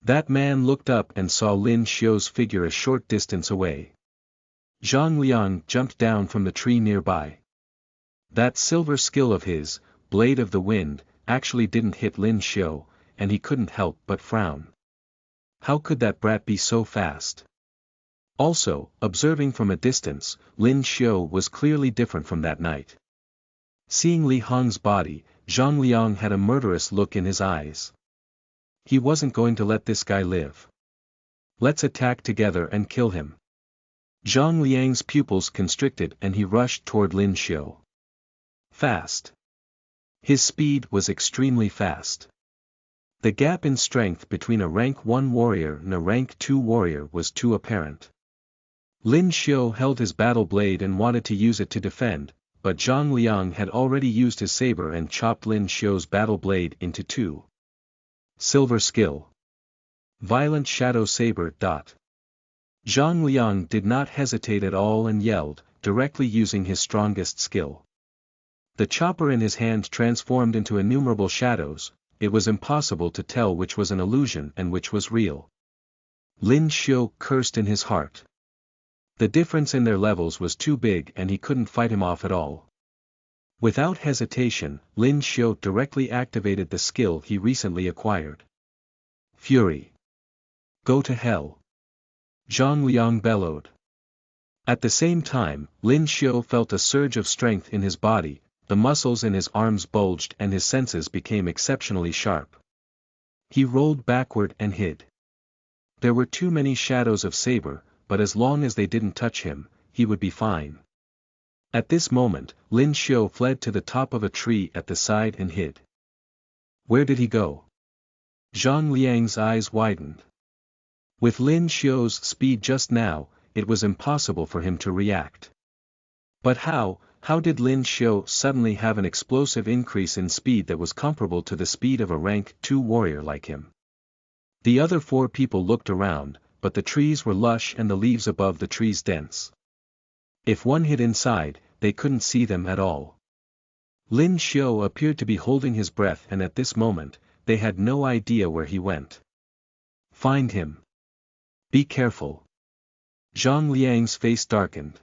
S1: That man looked up and saw Lin Xiao's figure a short distance away. Zhang Liang jumped down from the tree nearby. That silver skill of his, Blade of the Wind, actually didn't hit Lin Xiao, and he couldn't help but frown. How could that brat be so fast? Also, observing from a distance, Lin Xiao was clearly different from that night. Seeing Li Hong's body, Zhang Liang had a murderous look in his eyes. He wasn't going to let this guy live. Let's attack together and kill him. Zhang Liang's pupils constricted and he rushed toward Lin Xiao. Fast. His speed was extremely fast. The gap in strength between a rank 1 warrior and a rank 2 warrior was too apparent. Lin Xiao held his battle blade and wanted to use it to defend, but Zhang Liang had already used his saber and chopped Lin Xiao's battle blade into two. Silver skill. Violent Shadow Saber. Zhang Liang did not hesitate at all and yelled, directly using his strongest skill. The chopper in his hand transformed into innumerable shadows. It was impossible to tell which was an illusion and which was real. Lin Xiao cursed in his heart. The difference in their levels was too big and he couldn't fight him off at all. Without hesitation, Lin Xiao directly activated the skill he recently acquired. Fury. Go to hell. Zhang Liang bellowed. At the same time, Lin Xiao felt a surge of strength in his body, the muscles in his arms bulged and his senses became exceptionally sharp. He rolled backward and hid. There were too many shadows of saber, but as long as they didn't touch him, he would be fine. At this moment, Lin Xiao fled to the top of a tree at the side and hid. Where did he go? Zhang Liang's eyes widened. With Lin Xiao's speed just now, it was impossible for him to react. But how did Lin Xiao suddenly have an explosive increase in speed that was comparable to the speed of a rank 2 warrior like him? The other 4 people looked around, but the trees were lush and the leaves above the trees dense. If one hid inside, they couldn't see them at all. Lin Xiao appeared to be holding his breath and at this moment, they had no idea where he went. Find him. Be careful. Zhang Liang's face darkened.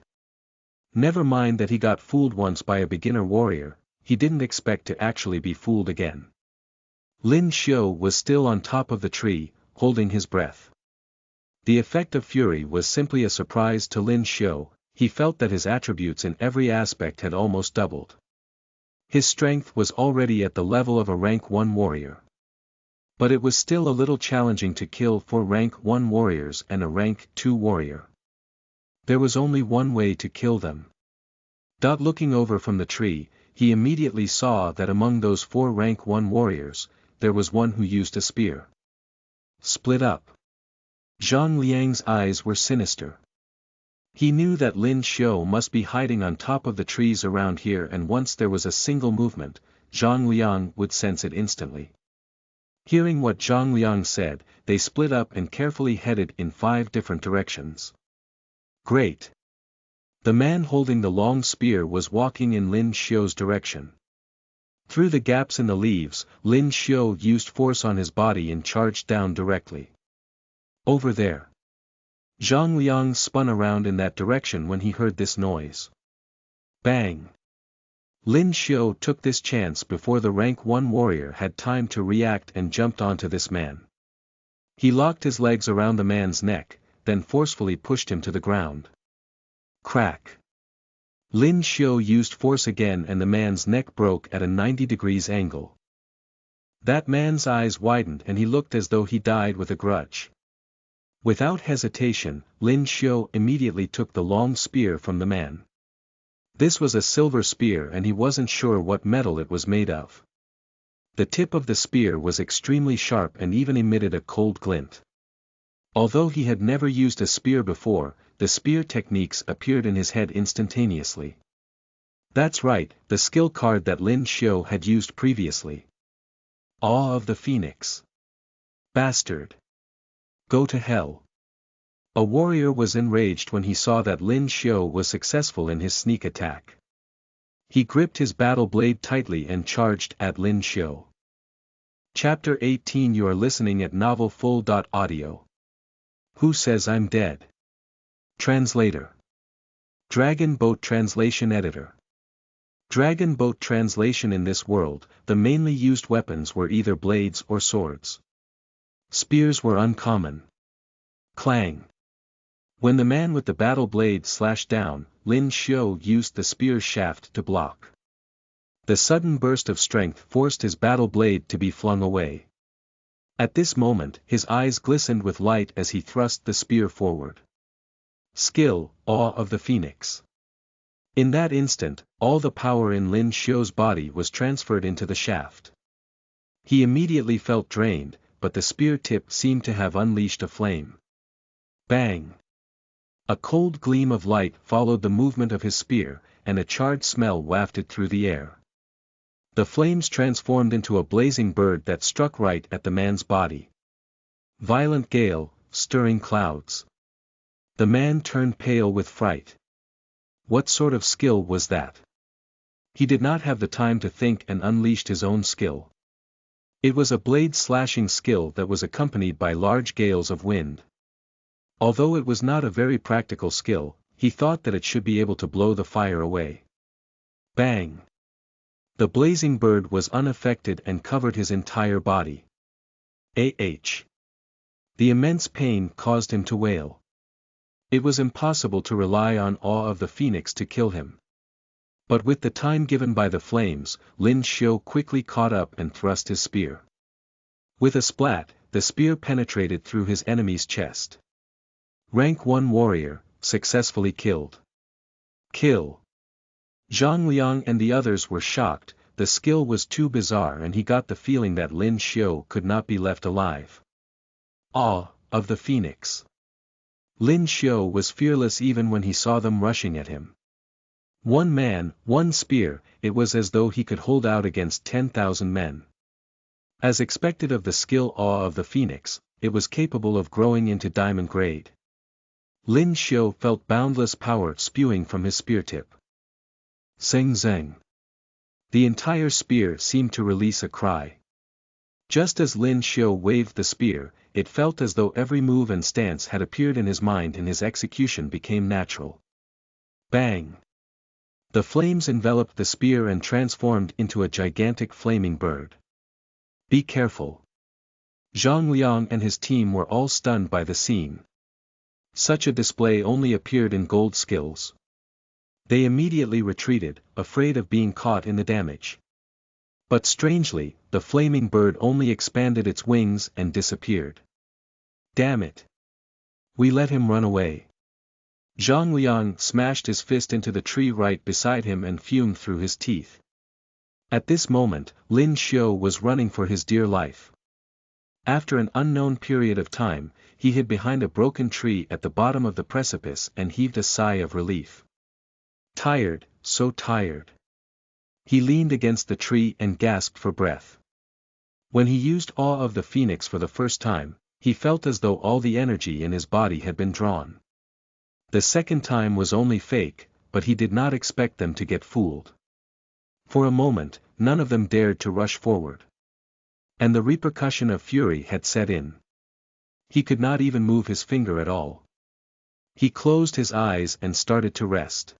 S1: Never mind that he got fooled once by a beginner warrior, he didn't expect to actually be fooled again. Lin Xiao was still on top of the tree, holding his breath. The effect of fury was simply a surprise to Lin Xiao. He felt that his attributes in every aspect had almost doubled. His strength was already at the level of a rank 1 warrior. But it was still a little challenging to kill 4 rank 1 warriors and a rank 2 warrior. There was only one way to kill them. Looking over from the tree, he immediately saw that among those 4 rank 1 warriors, there was one who used a spear. Split up. Zhang Liang's eyes were sinister. He knew that Lin Xiao must be hiding on top of the trees around here and once there was a single movement, Zhang Liang would sense it instantly. Hearing what Zhang Liang said, they split up and carefully headed in 5 different directions. Great! The man holding the long spear was walking in Lin Xiao's direction. Through the gaps in the leaves, Lin Xiu used force on his body and charged down directly. Over there. Zhang Liang spun around in that direction when he heard this noise. Bang! Lin Xiu took this chance before the rank 1 warrior had time to react and jumped onto this man. He locked his legs around the man's neck, then forcefully pushed him to the ground. Crack! Lin Xiu used force again and the man's neck broke at a 90 degrees angle. That man's eyes widened and he looked as though he died with a grudge. Without hesitation, Lin Xiu immediately took the long spear from the man. This was a silver spear and he wasn't sure what metal it was made of. The tip of the spear was extremely sharp and even emitted a cold glint. Although he had never used a spear before, the spear techniques appeared in his head instantaneously. That's right, the skill card that Lin Xiu had used previously. Awe of the Phoenix. Bastard. Go to hell. A warrior was enraged when he saw that Lin Xiu was successful in his sneak attack. He gripped his battle blade tightly and charged at Lin Xiu. Chapter 18 You are listening at novelfull.audio. Who says I'm dead? Translator. Dragon Boat Translation Editor. Dragon Boat Translation In this world, the mainly used weapons were either blades or swords. Spears were uncommon. Clang. When the man with the battle blade slashed down, Lin Xiu used the spear's shaft to block. The sudden burst of strength forced his battle blade to be flung away. At this moment, his eyes glistened with light as he thrust the spear forward. Skill, Awe of the Phoenix. In that instant, all the power in Lin Xiu's body was transferred into the shaft. He immediately felt drained, but the spear tip seemed to have unleashed a flame. Bang! A cold gleam of light followed the movement of his spear, and a charred smell wafted through the air. The flames transformed into a blazing bird that struck right at the man's body. Violent gale, stirring clouds. The man turned pale with fright. What sort of skill was that? He did not have the time to think and unleashed his own skill. It was a blade-slashing skill that was accompanied by large gales of wind. Although it was not a very practical skill, he thought that it should be able to blow the fire away. Bang! The blazing bird was unaffected and covered his entire body. The immense pain caused him to wail. It was impossible to rely on Awe of the Phoenix to kill him. But with the time given by the flames, Lin Xiu quickly caught up and thrust his spear. With a splat, the spear penetrated through his enemy's chest. Rank 1 warrior, successfully killed. Kill. Zhang Liang and the others were shocked, the skill was too bizarre and he got the feeling that Lin Xiu could not be left alive. Awe of the Phoenix. Lin Xiu was fearless even when he saw them rushing at him. One man, one spear, it was as though he could hold out against 10,000 men. As expected of the skill Awe of the Phoenix, it was capable of growing into diamond grade. Lin Xiu felt boundless power spewing from his spear tip. Zeng zeng. The entire spear seemed to release a cry. Just as Lin Xiu waved the spear, it felt as though every move and stance had appeared in his mind and his execution became natural. Bang! The flames enveloped the spear and transformed into a gigantic flaming bird. Be careful. Zhang Liang and his team were all stunned by the scene. Such a display only appeared in gold skills. They immediately retreated, afraid of being caught in the damage. But strangely, the flaming bird only expanded its wings and disappeared. Damn it! We let him run away. Zhang Liang smashed his fist into the tree right beside him and fumed through his teeth. At this moment, Lin Xiu was running for his dear life. After an unknown period of time, he hid behind a broken tree at the bottom of the precipice and heaved a sigh of relief. Tired, so tired. He leaned against the tree and gasped for breath. When he used Awe of the Phoenix for the first time, he felt as though all the energy in his body had been drawn. The second time was only fake, but he did not expect them to get fooled. For a moment, none of them dared to rush forward. And the repercussion of fury had set in. He could not even move his finger at all. He closed his eyes and started to rest.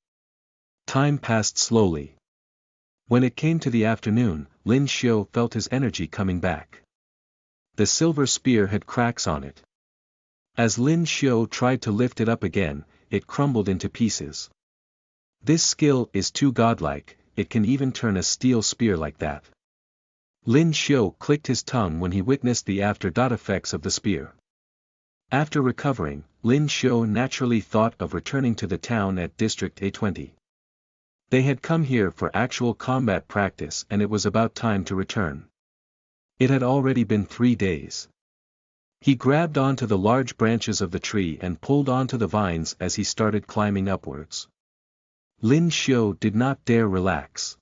S1: Time passed slowly. When it came to the afternoon, Lin Xiu felt his energy coming back. The silver spear had cracks on it. As Lin Xiu tried to lift it up again, it crumbled into pieces. This skill is too godlike, it can even turn a steel spear like that. Lin Xiu clicked his tongue when he witnessed the after-effects of the spear. After recovering, Lin Xiu naturally thought of returning to the town at District A20. They had come here for actual combat practice and it was about time to return. It had already been 3 days. He grabbed onto the large branches of the tree and pulled onto the vines as he started climbing upwards. Lin Xiu did not dare relax.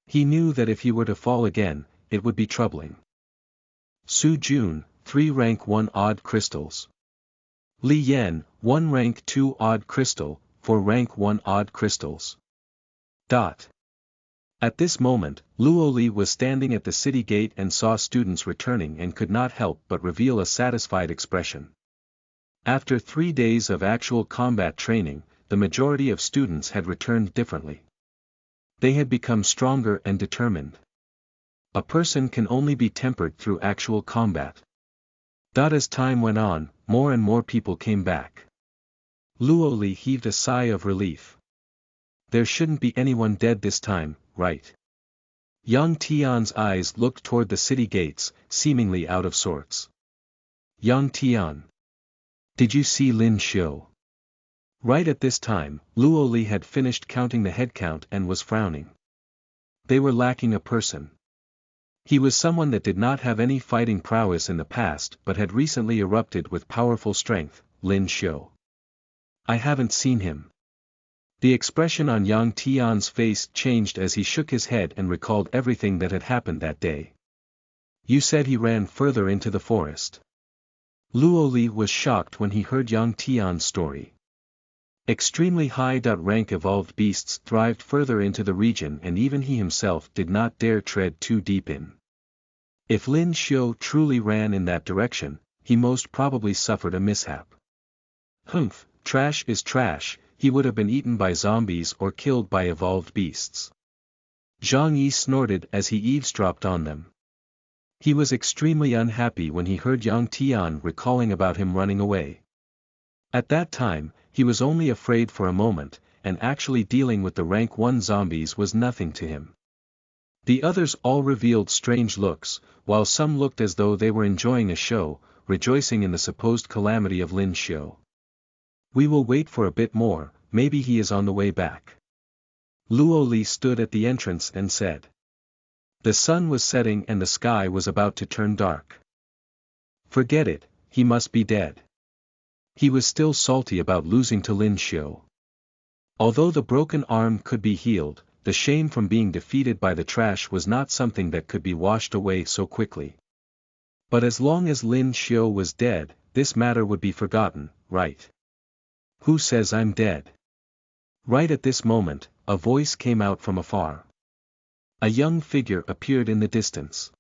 S1: He knew that if he were to fall again, it would be troubling. Su Jun, 3 rank 1 odd crystals. Li Yan, 1 rank 2 odd crystal, 4 rank 1 odd crystals. At this moment, Luo Li was standing at the city gate and saw students returning and could not help but reveal a satisfied expression. After 3 days of actual combat training, the majority of students had returned differently. They had become stronger and determined. A person can only be tempered through actual combat. As time went on, more and more people came back. Luo Li heaved a sigh of relief. There shouldn't be anyone dead this time, right? Yang Tian's eyes looked toward the city gates, seemingly out of sorts. Yang Tian. Did you see Lin Xiu? Right at this time, Luo Li had finished counting the head count and was frowning. They were lacking a person. He was someone that did not have any fighting prowess in the past but had recently erupted with powerful strength, Lin Xiu. I haven't seen him. The expression on Yang Tian's face changed as he shook his head and recalled everything that had happened that day. You said he ran further into the forest. Luo Li was shocked when he heard Yang Tian's story. Extremely high rank evolved beasts thrived further into the region and even he himself did not dare tread too deep in. If Lin Xiu truly ran in that direction, he most probably suffered a mishap. Humph, trash is trash, he would have been eaten by zombies or killed by evolved beasts. Zhang Yi snorted as he eavesdropped on them. He was extremely unhappy when he heard Yang Tian recalling about him running away. At that time, he was only afraid for a moment, and actually dealing with the rank 1 zombies was nothing to him. The others all revealed strange looks, while some looked as though they were enjoying a show, rejoicing in the supposed calamity of Lin Xiu. We will wait for a bit more, maybe he is on the way back. Luo Li stood at the entrance and said. The sun was setting and the sky was about to turn dark. Forget it, he must be dead. He was still salty about losing to Lin Xiu. Although the broken arm could be healed, the shame from being defeated by the trash was not something that could be washed away so quickly. But as long as Lin Xiu was dead, this matter would be forgotten, right? Who says I'm dead? Right at this moment, a voice came out from afar. A young figure appeared in the distance.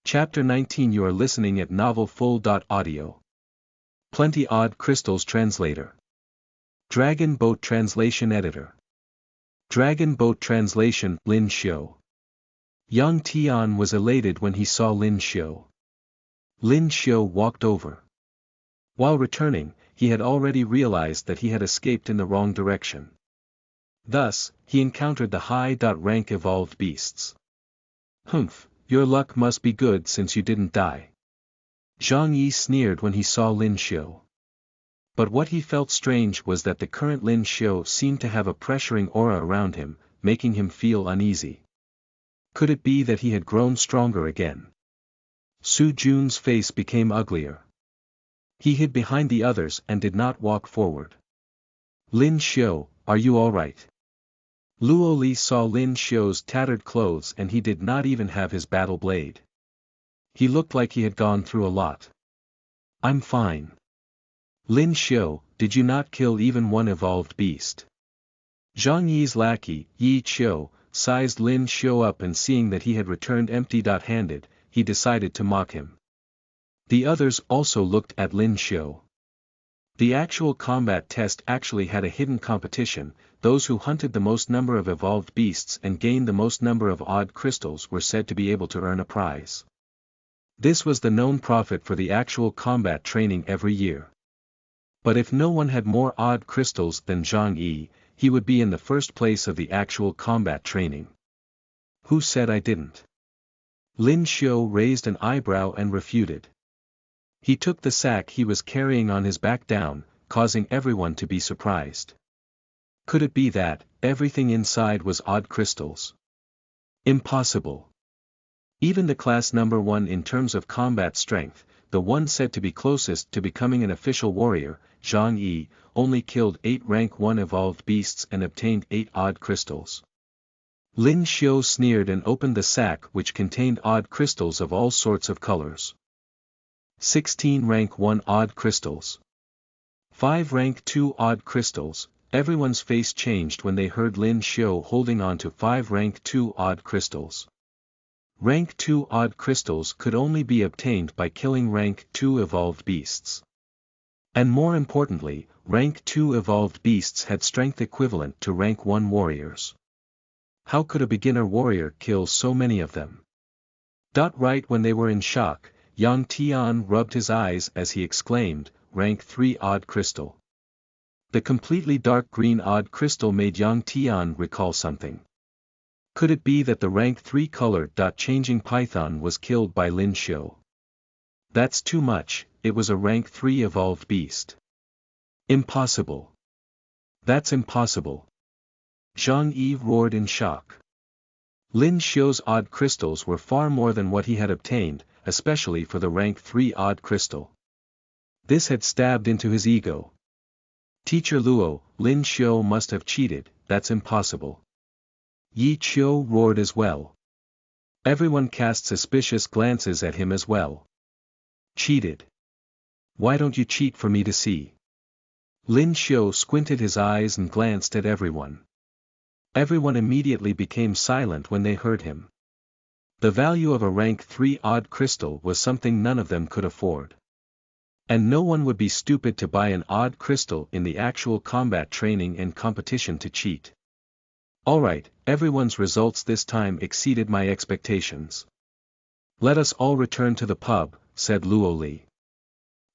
S1: Chapter 19. You are listening at novelfull.audio. Plenty Odd Crystals Translator. Dragon Boat Translation Editor. Dragon Boat Translation, Lin Xiu. Yang Tian was elated when he saw Lin Xiu. Lin Xiu walked over. While returning, he had already realized that he had escaped in the wrong direction. Thus, he encountered the high rank evolved beasts. Humph, your luck must be good since you didn't die. Zhang Yi sneered when he saw Lin Xiu. But what he felt strange was that the current Lin Xiu seemed to have a pressuring aura around him, making him feel uneasy. Could it be that he had grown stronger again? Su Jun's face became uglier. He hid behind the others and did not walk forward. Lin Xiu, are you all right? Luo Li saw Lin Xiu's tattered clothes and he did not even have his battle blade. He looked like he had gone through a lot. I'm fine. Lin Xiu, did you not kill even one evolved beast? Zhang Yi's lackey, Yi Qiu, sized Lin Xiu up, and seeing that he had returned empty-handed, he decided to mock him. The others also looked at Lin Xiu. The actual combat test actually had a hidden competition. Those who hunted the most number of evolved beasts and gained the most number of odd crystals were said to be able to earn a prize. This was the known profit for the actual combat training every year. But if no one had more odd crystals than Zhang Yi, he would be in the first place of the actual combat training. Who said I didn't? Lin Xiu raised an eyebrow and refuted. He took the sack he was carrying on his back down, causing everyone to be surprised. Could it be that everything inside was odd crystals? Impossible. Even the class number 1 in terms of combat strength, the one said to be closest to becoming an official warrior, Zhang Yi, only killed 8 rank 1 evolved beasts and obtained 8 odd crystals. Lin Xiu sneered and opened the sack, which contained odd crystals of all sorts of colors. 16 rank 1 odd crystals. 5 rank 2 odd crystals. Everyone's face changed when they heard Lin Xiu holding on to 5 rank 2 odd crystals. Rank 2 odd crystals could only be obtained by killing rank 2 evolved beasts. And more importantly, rank 2 evolved beasts had strength equivalent to rank 1 warriors. How could a beginner warrior kill so many of them? Right when they were in shock, Yang Tian rubbed his eyes as he exclaimed, rank 3 odd crystal. The completely dark green odd crystal made Yang Tian recall something. Could it be that the rank 3 color changing python was killed by Lin Xiu? That's too much, it was a rank 3 evolved beast. Impossible. That's impossible. Zhang Yi roared in shock. Lin Xiu's odd crystals were far more than what he had obtained, especially for the rank 3 odd crystal. This had stabbed into his ego. Teacher Luo, Lin Xiu must have cheated, that's impossible. Yi Qiu roared as well. Everyone cast suspicious glances at him as well. Cheated? Why don't you cheat for me to see? Lin Xiu squinted his eyes and glanced at everyone. Everyone immediately became silent when they heard him. The value of a rank 3 odd crystal was something none of them could afford. And no one would be stupid to buy an odd crystal in the actual combat training and competition to cheat. Alright, everyone's results this time exceeded my expectations. Let us all return to the pub, said Luo Li.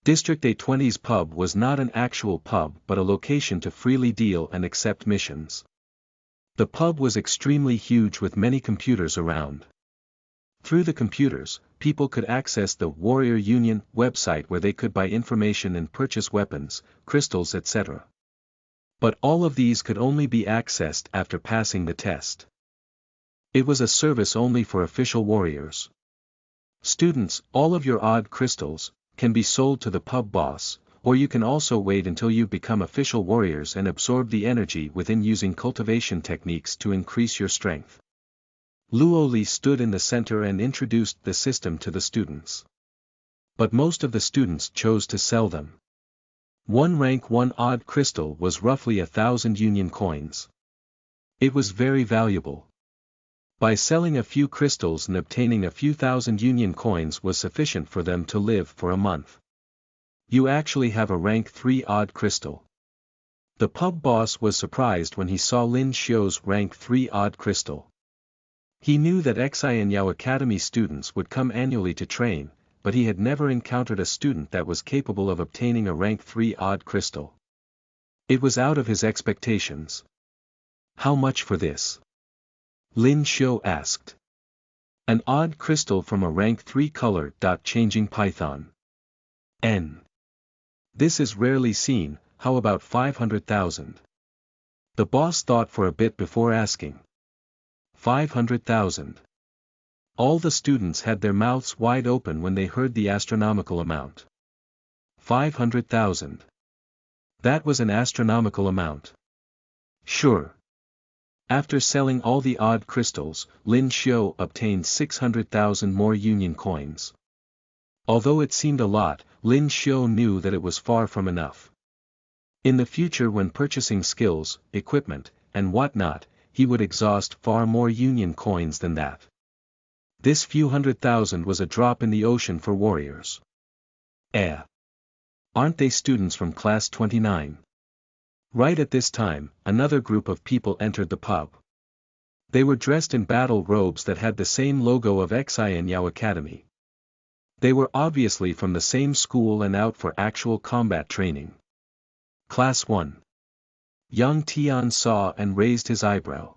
S1: District A20's pub was not an actual pub but a location to freely deal and accept missions. The pub was extremely huge with many computers around. Through the computers, people could access the Warrior Union website where they could buy information and purchase weapons, crystals, etc. But all of these could only be accessed after passing the test. It was a service only for official warriors. Students, all of your odd crystals can be sold to the pub boss, or you can also wait until you become official warriors and absorb the energy within using cultivation techniques to increase your strength. Luo Li stood in the center and introduced the system to the students. But most of the students chose to sell them. One rank 1 odd crystal was roughly 1,000 union coins. It was very valuable. By selling a few crystals and obtaining a few thousand union coins was sufficient for them to live for a month. You actually have a rank 3 odd crystal. The pub boss was surprised when he saw Lin Xiu's rank 3 odd crystal. He knew that Xi and Yao Academy students would come annually to train, but he had never encountered a student that was capable of obtaining a rank 3 odd crystal. It was out of his expectations. How much for this? Lin Xiu asked. An odd crystal from a rank 3 color changing python. N. This is rarely seen, how about 500,000? The boss thought for a bit before asking. 500,000. All the students had their mouths wide open when they heard the astronomical amount. 500,000. That was an astronomical amount. Sure. After selling all the odd crystals, Lin Xiu obtained 600,000 more union coins. Although it seemed a lot, Lin Xiu knew that it was far from enough. In the future, when purchasing skills, equipment, and whatnot, he would exhaust far more Union coins than that. This few 100,000 was a drop in the ocean for warriors. Aren't they students from class 29? Right at this time, another group of people entered the pub. They were dressed in battle robes that had the same logo of Xianyao Academy. They were obviously from the same school and out for actual combat training. Class 1. Young Tian saw and raised his eyebrow.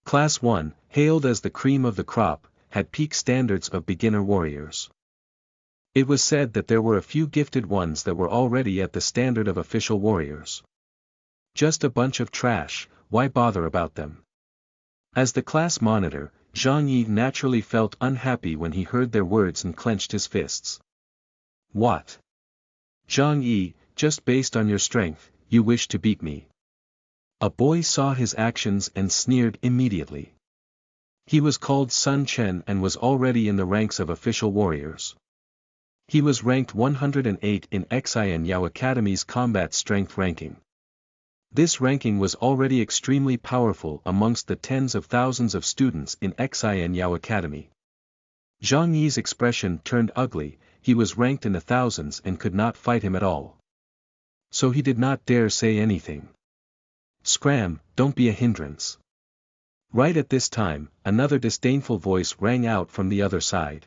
S1: Class 1, hailed as the cream of the crop, had peak standards of beginner warriors. It was said that there were a few gifted ones that were already at the standard of official warriors. Just a bunch of trash, why bother about them? As the class monitor, Zhang Yi naturally felt unhappy when he heard their words and clenched his fists. What? Zhang Yi, just based on your strength, you wish to beat me? A boy saw his actions and sneered immediately. He was called Sun Chen and was already in the ranks of official warriors. He was ranked 108 in Xianyao Academy's combat strength ranking. This ranking was already extremely powerful amongst the tens of thousands of students in Xianyao Academy. Zhang Yi's expression turned ugly, he was ranked in the thousands and could not fight him at all. So he did not dare say anything. Scram, don't be a hindrance. Right at this time, another disdainful voice rang out from the other side.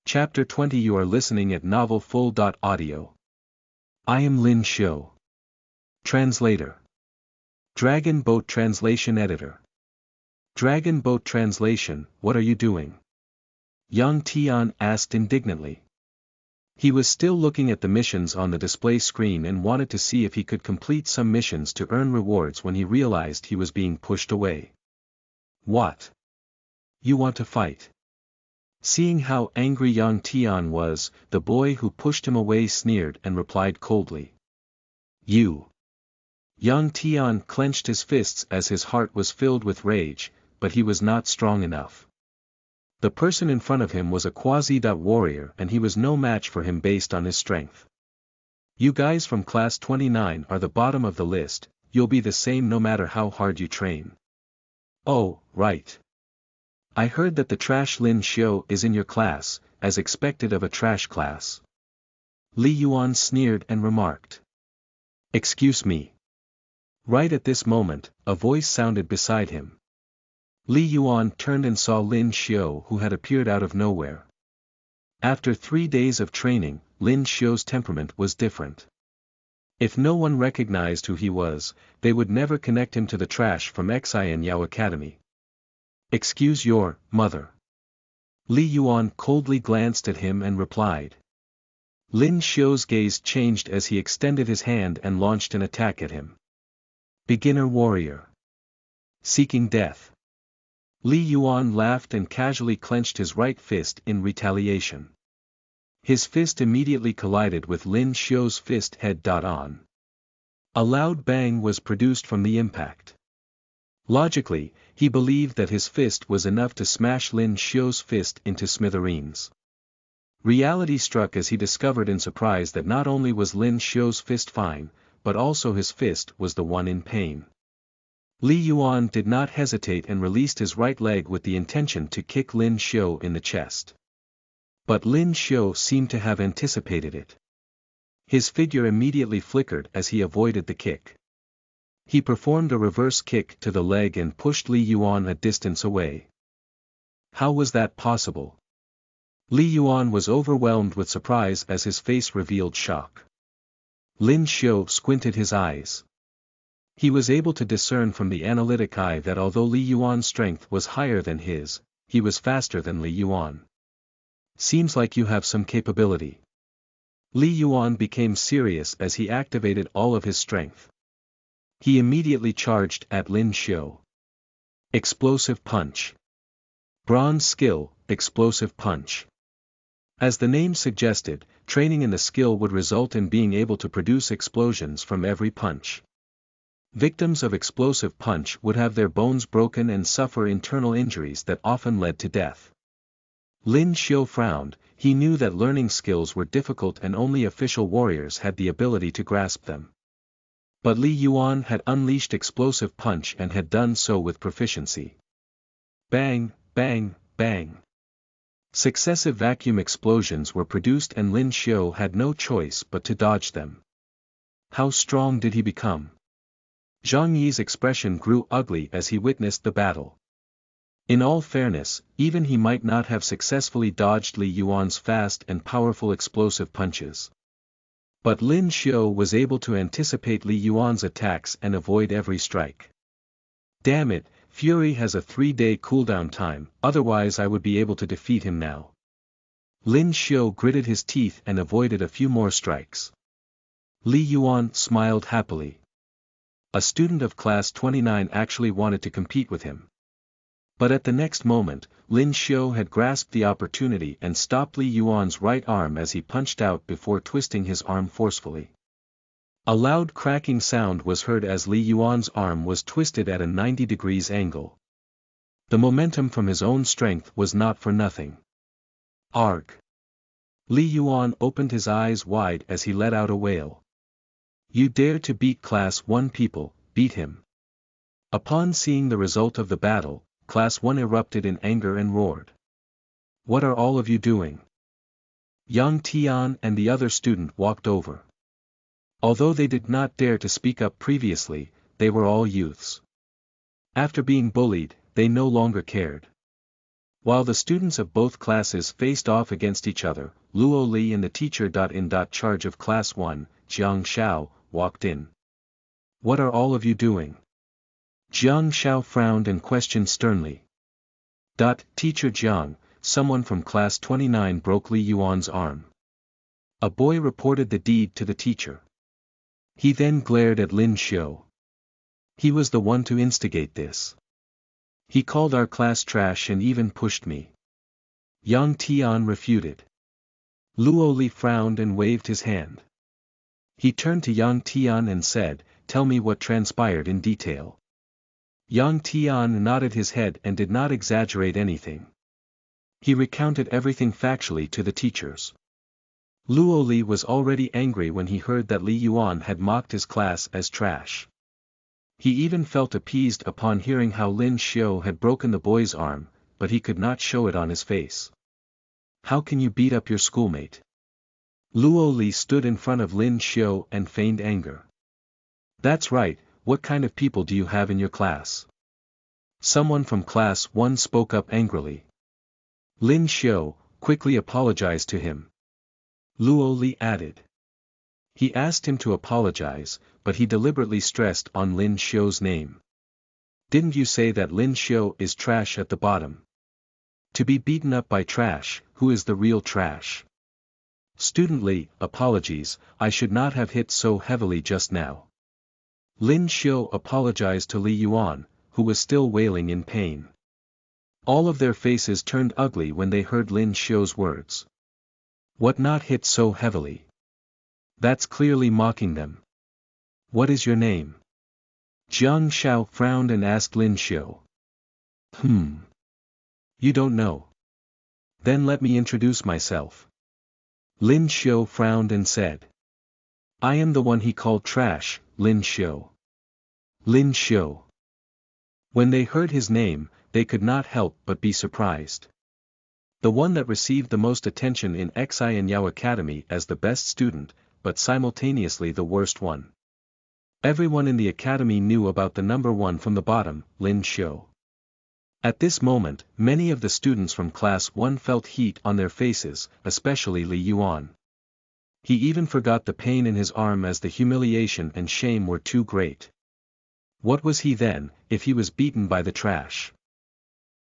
S1: Chapter 20. You are listening at novelfull.audio. I am Lin Xiu. Translator. Dragon Boat Translation Editor. Dragon Boat Translation, what are you doing? Yang Tian asked indignantly. He was still looking at the missions on the display screen and wanted to see if he could complete some missions to earn rewards when he realized he was being pushed away. What? You want to fight? Seeing how angry Yang Tian was, the boy who pushed him away sneered and replied coldly. You. Yang Tian clenched his fists as his heart was filled with rage, but he was not strong enough. The person in front of him was a quasi-warrior and he was no match for him based on his strength. You guys from class 29 are the bottom of the list, you'll be the same no matter how hard you train. Oh, right. I heard that the trash Lin Xiu is in your class, as expected of a trash class. Li Yuan sneered and remarked. Excuse me. Right at this moment, a voice sounded beside him. Li Yuan turned and saw Lin Xiu who had appeared out of nowhere. After 3 days of training, Lin Xiu's temperament was different. If no one recognized who he was, they would never connect him to the trash from Xianyao Academy. Excuse your mother. Li Yuan coldly glanced at him and replied. Lin Xiu's gaze changed as he extended his hand and launched an attack at him. Beginner warrior. Seeking death. Li Yuan laughed and casually clenched his right fist in retaliation. His fist immediately collided with Lin Xiu's fist head-on. A loud bang was produced from the impact. Logically, he believed that his fist was enough to smash Lin Xiu's fist into smithereens. Reality struck as he discovered in surprise that not only was Lin Xiu's fist fine, but also his fist was the one in pain. Li Yuan did not hesitate and released his right leg with the intention to kick Lin Xiu in the chest. But Lin Xiu seemed to have anticipated it. His figure immediately flickered as he avoided the kick. He performed a reverse kick to the leg and pushed Li Yuan a distance away. How was that possible? Li Yuan was overwhelmed with surprise as his face revealed shock. Lin Xiu squinted his eyes. He was able to discern from the analytic eye that although Li Yuan's strength was higher than his, he was faster than Li Yuan. Seems like you have some capability. Li Yuan became serious as he activated all of his strength. He immediately charged at Lin Xiu. Explosive punch. Bronze skill, explosive punch. As the name suggested, training in the skill would result in being able to produce explosions from every punch. Victims of explosive punch would have their bones broken and suffer internal injuries that often led to death. Lin Xiu frowned, he knew that learning skills were difficult and only official warriors had the ability to grasp them. But Li Yuan had unleashed explosive punch and had done so with proficiency. Bang, bang, bang. Successive vacuum explosions were produced and Lin Xiu had no choice but to dodge them. How strong did he become? Zhang Yi's expression grew ugly as he witnessed the battle. In all fairness, even he might not have successfully dodged Li Yuan's fast and powerful explosive punches. But Lin Xiu was able to anticipate Li Yuan's attacks and avoid every strike. Damn it, Fury has a 3-day cooldown time, otherwise I would be able to defeat him now. Lin Xiu gritted his teeth and avoided a few more strikes. Li Yuan smiled happily. A student of class 29 actually wanted to compete with him. But at the next moment, Lin Xiu had grasped the opportunity and stopped Li Yuan's right arm as he punched out before twisting his arm forcefully. A loud cracking sound was heard as Li Yuan's arm was twisted at a 90 degrees angle. The momentum from his own strength was not for nothing. Arg! Li Yuan opened his eyes wide as he let out a wail. You dare to beat Class 1 people, beat him. Upon seeing the result of the battle, Class 1 erupted in anger and roared. What are all of you doing? Yang Tian and the other student walked over. Although they did not dare to speak up previously, they were all youths. After being bullied, they no longer cared. While the students of both classes faced off against each other, Luo Li and the teacher in charge of Class 1, Jiang Xiao, walked in. What are all of you doing? Jiang Xiao frowned and questioned sternly. Teacher Jiang, someone from Class 29 broke Li Yuan's arm. A boy reported the deed to the teacher. He then glared at Lin Xiu. He was the one to instigate this. He called our class trash and even pushed me. Yang Tian refuted. Luo Li frowned and waved his hand. He turned to Yang Tian and said, "Tell me what transpired in detail." Yang Tian nodded his head and did not exaggerate anything. He recounted everything factually to the teachers. Luo Li was already angry when he heard that Li Yuan had mocked his class as trash. He even felt appeased upon hearing how Lin Xiu had broken the boy's arm, but he could not show it on his face. How can you beat up your schoolmate? Luo Li stood in front of Lin Xiu and feigned anger. That's right, what kind of people do you have in your class? Someone from Class 1 spoke up angrily. Lin Xiu quickly apologized to him. Luo Li added. He asked him to apologize, but he deliberately stressed on Lin Xiu's name. Didn't you say that Lin Xiu is trash at the bottom? To be beaten up by trash, who is the real trash? Student Li, apologies, I should not have hit so heavily just now. Lin Xiu apologized to Li Yuan, who was still wailing in pain. All of their faces turned ugly when they heard Lin Xiu's words. What not hit so heavily? That's clearly mocking them. What is your name? Jiang Xiao frowned and asked Lin Xiu. You don't know. Then let me introduce myself. Lin Xiu frowned and said. I am the one he called trash, Lin Xiu. Lin Xiu. When they heard his name, they could not help but be surprised. The one that received the most attention in Xi and Yao Academy as the best student, but simultaneously the worst one. Everyone in the academy knew about the number one from the bottom, Lin Xiu. At this moment, many of the students from Class 1 felt heat on their faces, especially Li Yuan. He even forgot the pain in his arm as the humiliation and shame were too great. What was he then, if he was beaten by the trash?